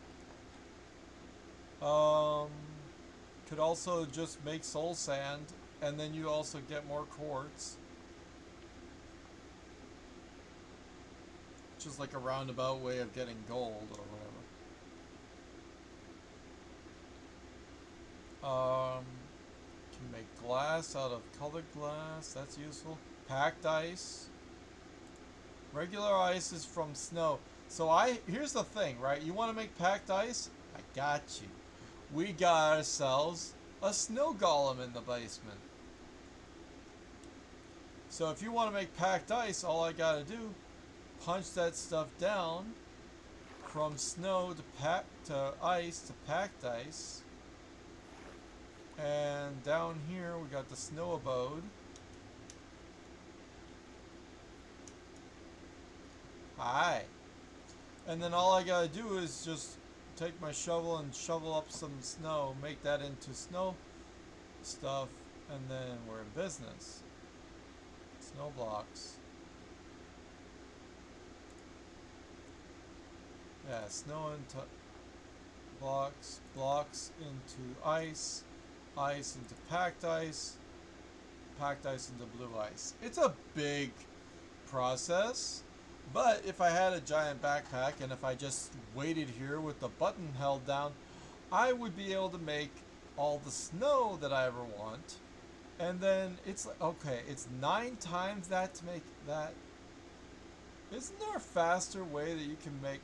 Could also just make soul sand, and then you also get more quartz. Just like a roundabout way of getting gold or whatever. Can make glass out of colored glass. That's useful. Packed ice. Regular ice is from snow. So here's the thing, right? You want to make packed ice? I got you. We got ourselves a snow golem in the basement. So if you want to make packed ice, all I gotta do, punch that stuff down from snow to ice to packed ice. And down here we got the snow abode. Hi. And then all I gotta do is just take my shovel and shovel up some snow, make that into snow stuff, and then we're in business. Snow blocks. Yeah, snow into blocks, blocks into ice, ice into packed ice into blue ice. It's a big process, but if I had a giant backpack and if I just waited here with the button held down, I would be able to make all the snow that I ever want. And then it's like, okay, it's 9 times that to make that. Isn't there a faster way that you can make,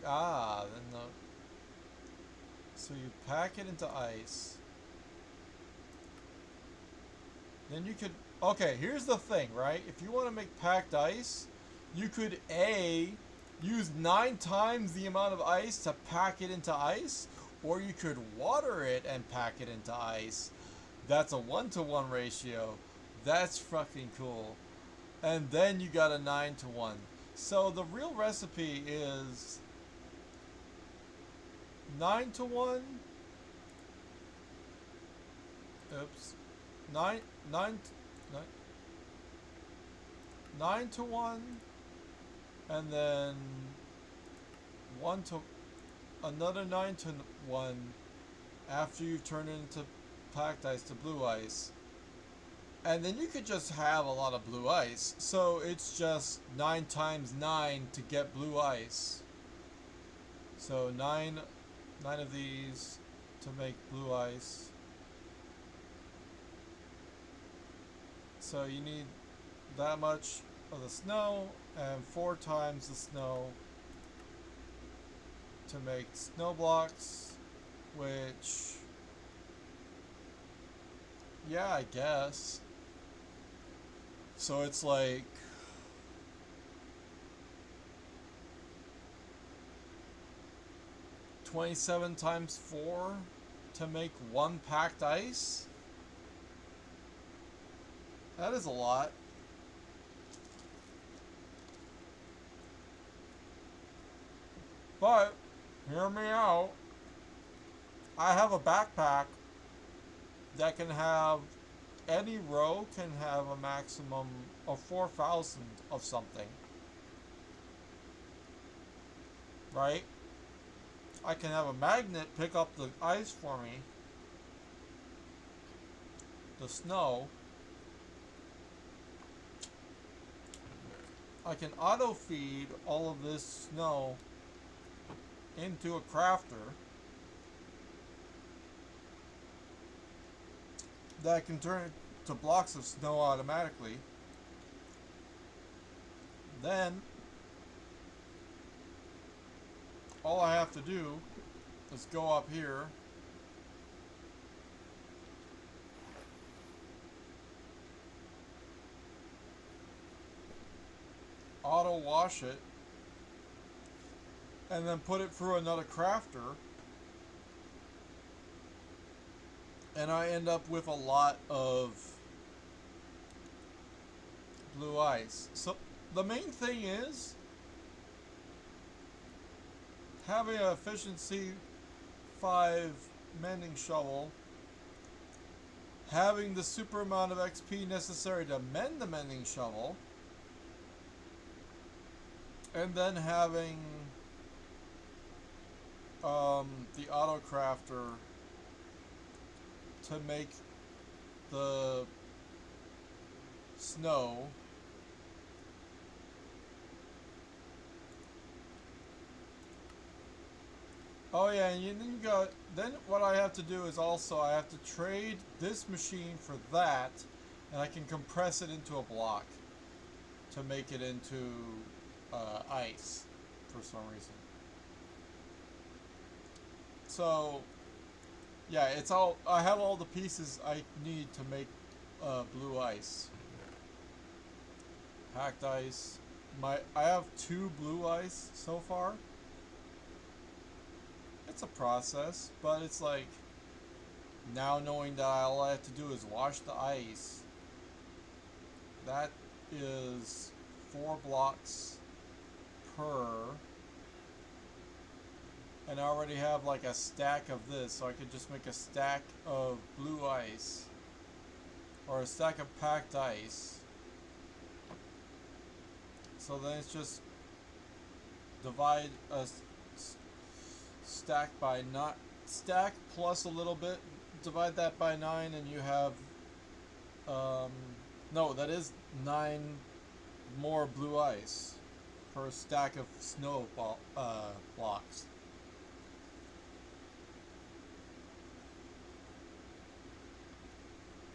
so you pack it into ice. Then you could, okay, here's the thing, right? If you want to make packed ice, you could use 9 times the amount of ice to pack it into ice, or you could water it and pack it into ice. That's a 1-to-1 ratio. That's fucking cool. And then you got a 9-to-1. So the real recipe is 9-to-1. Oops. 9-to-1. And then another 9-to-1. after you've turned it into packed ice to blue ice. And then you could just have a lot of blue ice. So it's just 9 times 9 to get blue ice. So nine of these to make blue ice. So you need that much of the snow and 4 times the snow to make snow blocks, which, yeah, I guess. So it's like 27 times 4 to make 1 packed ice? That is a lot. But, hear me out. I have a backpack that can have, any row can have a maximum of 4,000 of something. Right? I can have a magnet pick up the ice for me, the snow. I can auto feed all of this snow into a crafter that can turn it to blocks of snow automatically. Then all I have to do is go up here, auto wash it, and then put it through another crafter, and I end up with a lot of blue ice. So the main thing is having an efficiency 5 mending shovel, having the super amount of XP necessary to mend the mending shovel, and then having the auto crafter to make the snow. Oh yeah, and then you got, then what I have to do is also I have to trade this machine for that, and I can compress it into a block to make it into ice for some reason. So yeah, it's all, I have all the pieces I need to make blue ice. Packed ice. I have 2 blue ice so far. It's a process, but it's like, now knowing that all I have to do is wash the ice, that is 4 blocks per, and I already have like a stack of this, so I could just make a stack of blue ice, or a stack of packed ice. So then it's just divide a stack by not stack plus a little bit, divide that by 9, and you have no, that is 9 more blue ice per stack of snow blocks.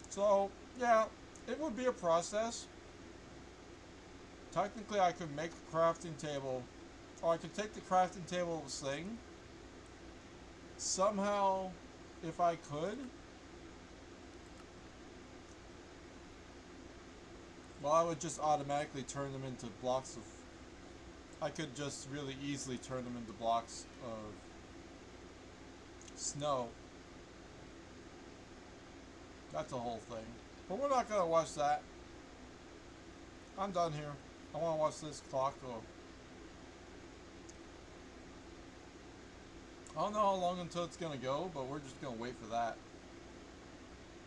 So yeah, it would be a process. Technically I could make a crafting table, or I could take the crafting table thing somehow, if I could. Well, I would just automatically turn them into blocks of, I could just really easily turn them into blocks of snow. That's the whole thing. But we're not gonna watch that. I'm done here. I wanna watch this clock go. I don't know how long until it's gonna go, but we're just gonna wait for that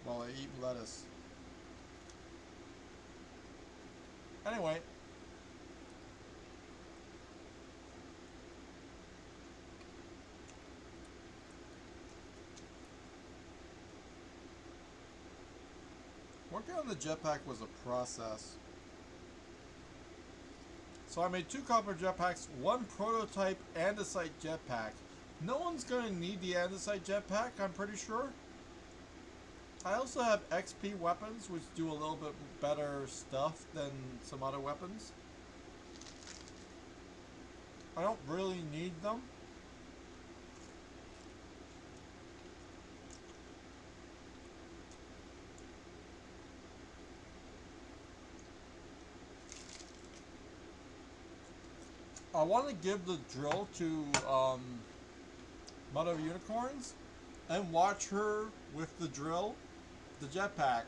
while I eat lettuce. Anyway. Working on the jetpack was a process. So I made 2 copper jetpacks, 1 prototype andesite jetpack. No one's going to need the andesite jetpack, I'm pretty sure. I also have XP weapons, which do a little bit better stuff than some other weapons. I don't really need them. I want to give the drill to Mother of Unicorns and watch her with the drill, the jetpack.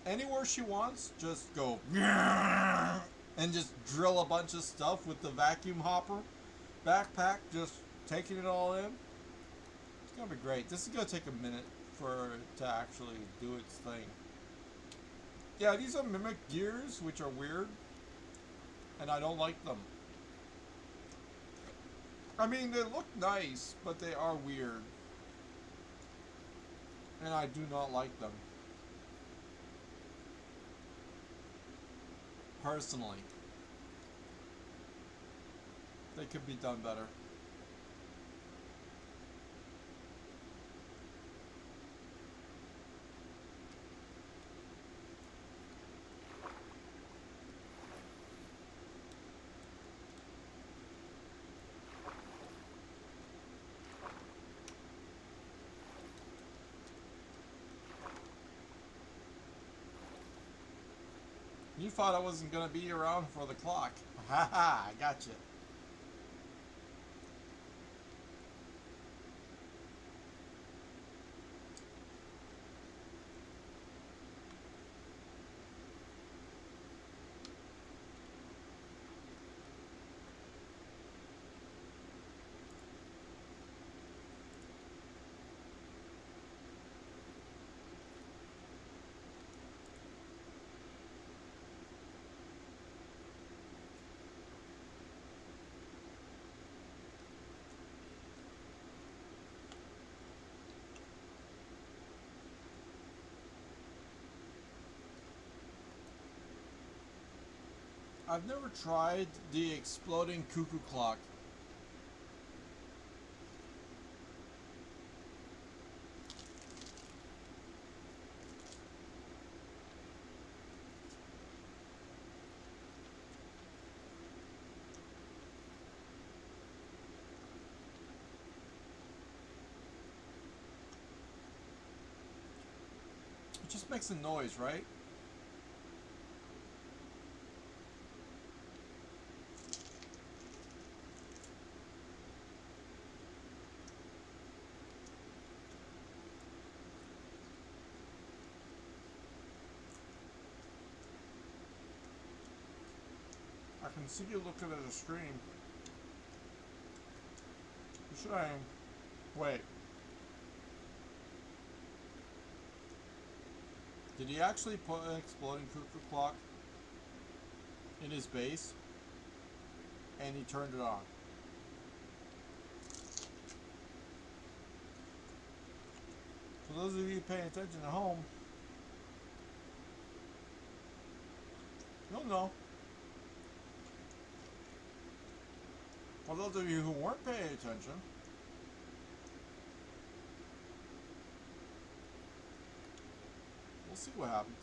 Anywhere she wants, just go and just drill a bunch of stuff with the vacuum hopper backpack, just taking it all in. It's gonna be great. This is gonna take a minute for it to actually do its thing. Yeah, these are mimic gears, which are weird, and I don't like them. I mean, they look nice, but they are weird. And I do not like them. Personally. They could be done better. You thought I wasn't going to be around for the clock. Haha, I gotcha. I've never tried the exploding cuckoo clock. It just makes a noise, right? I can see you looking at the stream. Should I? Wait. Did he actually put an exploding cuckoo clock in his base? And he turned it on. For those of you paying attention at home, you'll know. For those of you who weren't paying attention, we'll see what happens.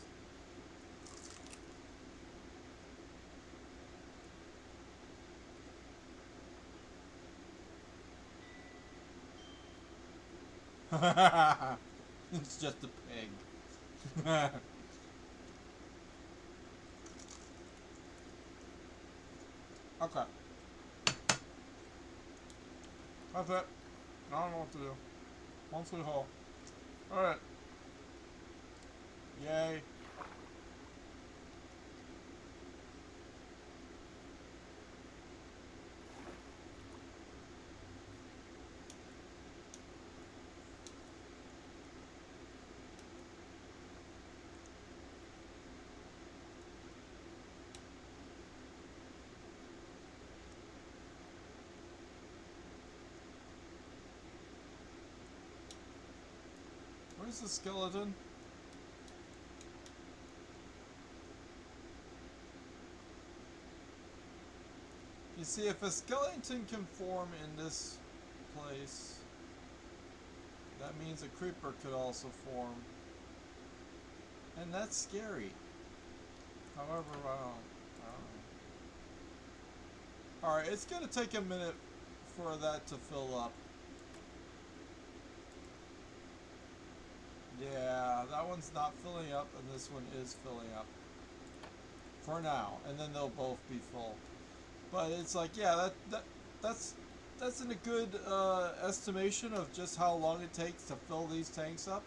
It's just a pig. Okay. That's it. I don't know what to do. One sweet hole. Alright. Yay. Where's the skeleton? You see, if a skeleton can form in this place, that means a creeper could also form. And that's scary. However, I don't know. Alright, it's gonna take a minute for that to fill up. Yeah, that one's not filling up, and this one is filling up. For now, and then they'll both be full. But it's like, yeah, that's in a good estimation of just how long it takes to fill these tanks up.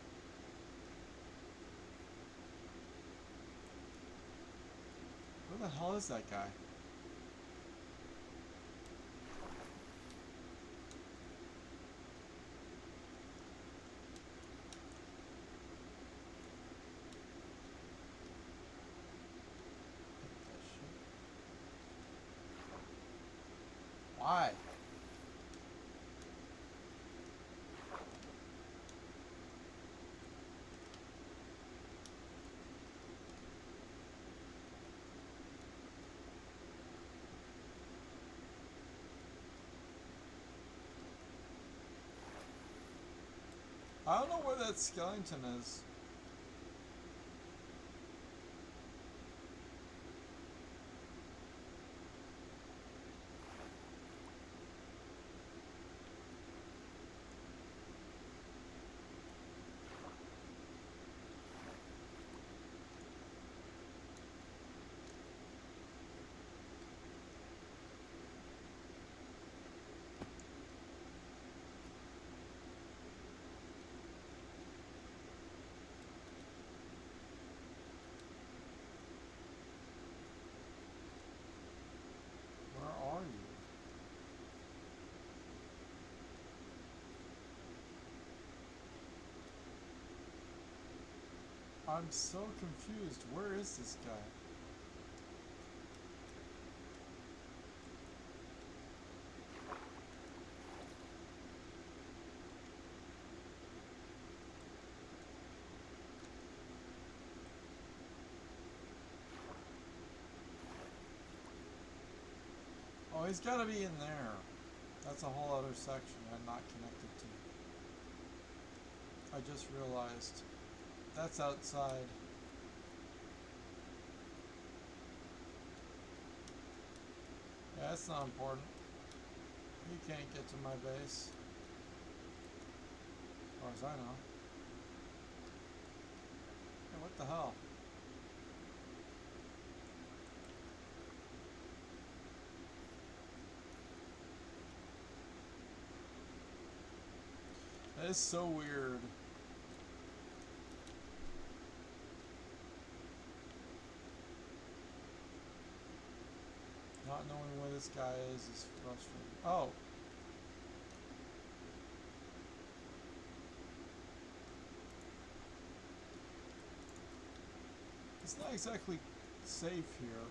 Where the hell is that guy? Why? I don't know where that skeleton is. Where are you? I'm so confused. Where is this guy? Oh, he's got to be in there. That's a whole other section I'm not connected to. I just realized. That's outside. Yeah, that's not important. You can't get to my base. As far as I know. Hey, what the hell? That is so weird. Not knowing where this guy is frustrating. Oh. It's not exactly safe here.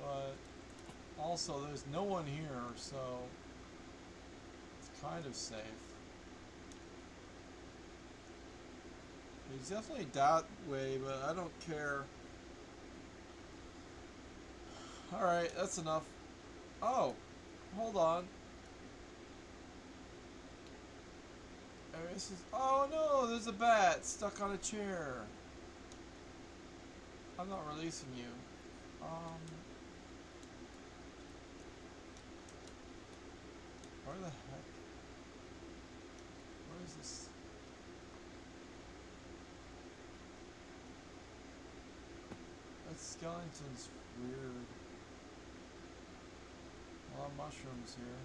But also there's no one here, so it's kind of safe. He's definitely that way, but I don't care. Alright, that's enough. Oh, hold on. This is, oh no, there's a bat stuck on a chair. I'm not releasing you. Where the heck? Where is this? That skeleton's weird. A lot of mushrooms here.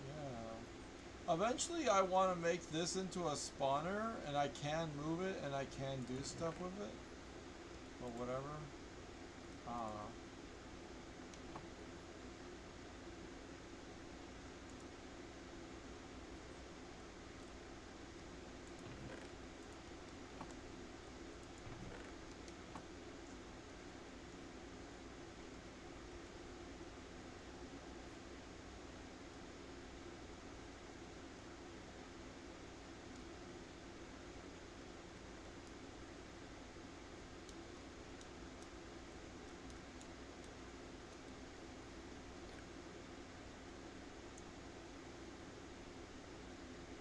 Yeah. Eventually I want to make this into a spawner, and I can move it, and I can do stuff with it. But whatever. I don't know.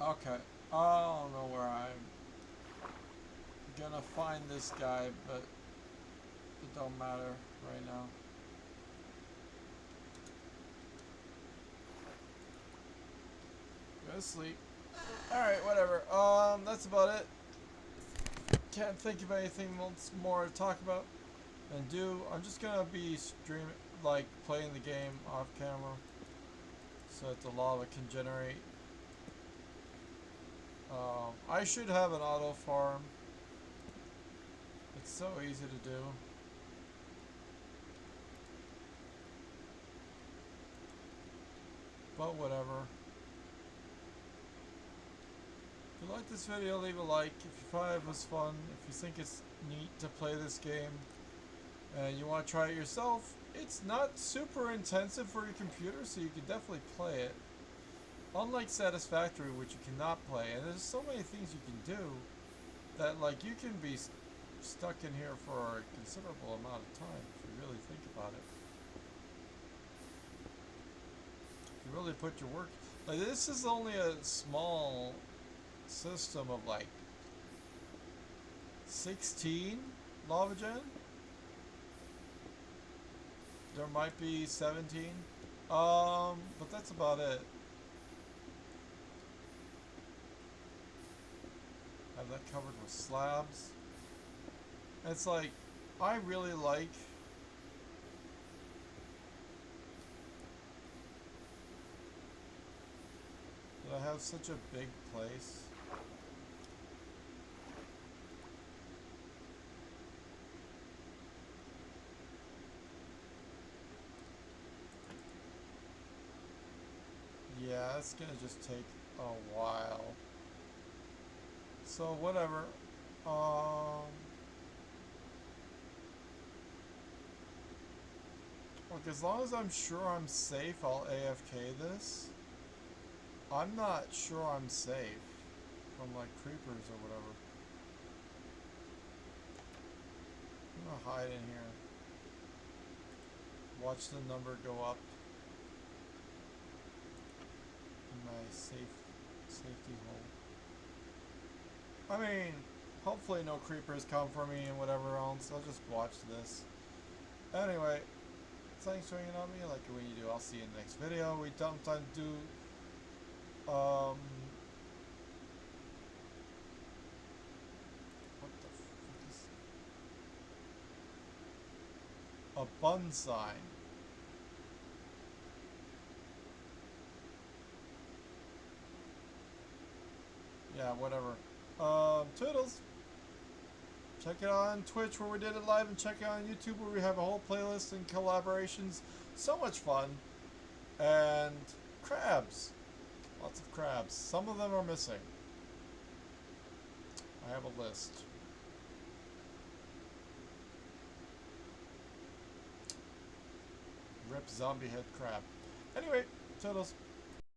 Okay. I don't know where I'm gonna find this guy, but it don't matter right now. Go to sleep. Alright, whatever. That's about it. Can't think of anything more to talk about and do. I'm just gonna be streaming, like playing the game off camera so that the lava can generate. I should have an auto farm. It's so easy to do. But whatever. If you like this video, leave a like. If you find it was fun, if you think it's neat to play this game, and you want to try it yourself, it's not super intensive for your computer, so you can definitely play it. Unlike Satisfactory, which you cannot play, and there's so many things you can do that, like, you can be stuck in here for a considerable amount of time if you really think about it. If you really put your work, like, this is only a small system of like 16 lava gen. There might be 17. But that's about it. Have that covered with slabs. It's like, I really like that I have such a big place. Yeah, it's gonna just take a while. So whatever. Look, as long as I'm sure I'm safe, I'll AFK this. I'm not sure I'm safe from like creepers or whatever. I'm gonna hide in here. Watch the number go up. In my safety hole. I mean, hopefully no creepers come for me and whatever else. I'll just watch this. Anyway, thanks for hanging on me. Like it when you do. I'll see you in the next video. We sometimes do what the fuck is a bun sign? Yeah, whatever. Toodles. Check it out on Twitch where we did it live, and check it out on YouTube where we have a whole playlist and collaborations. So much fun. And crabs. Lots of crabs. Some of them are missing. I have a list. Rip zombie head crab. Anyway, toodles.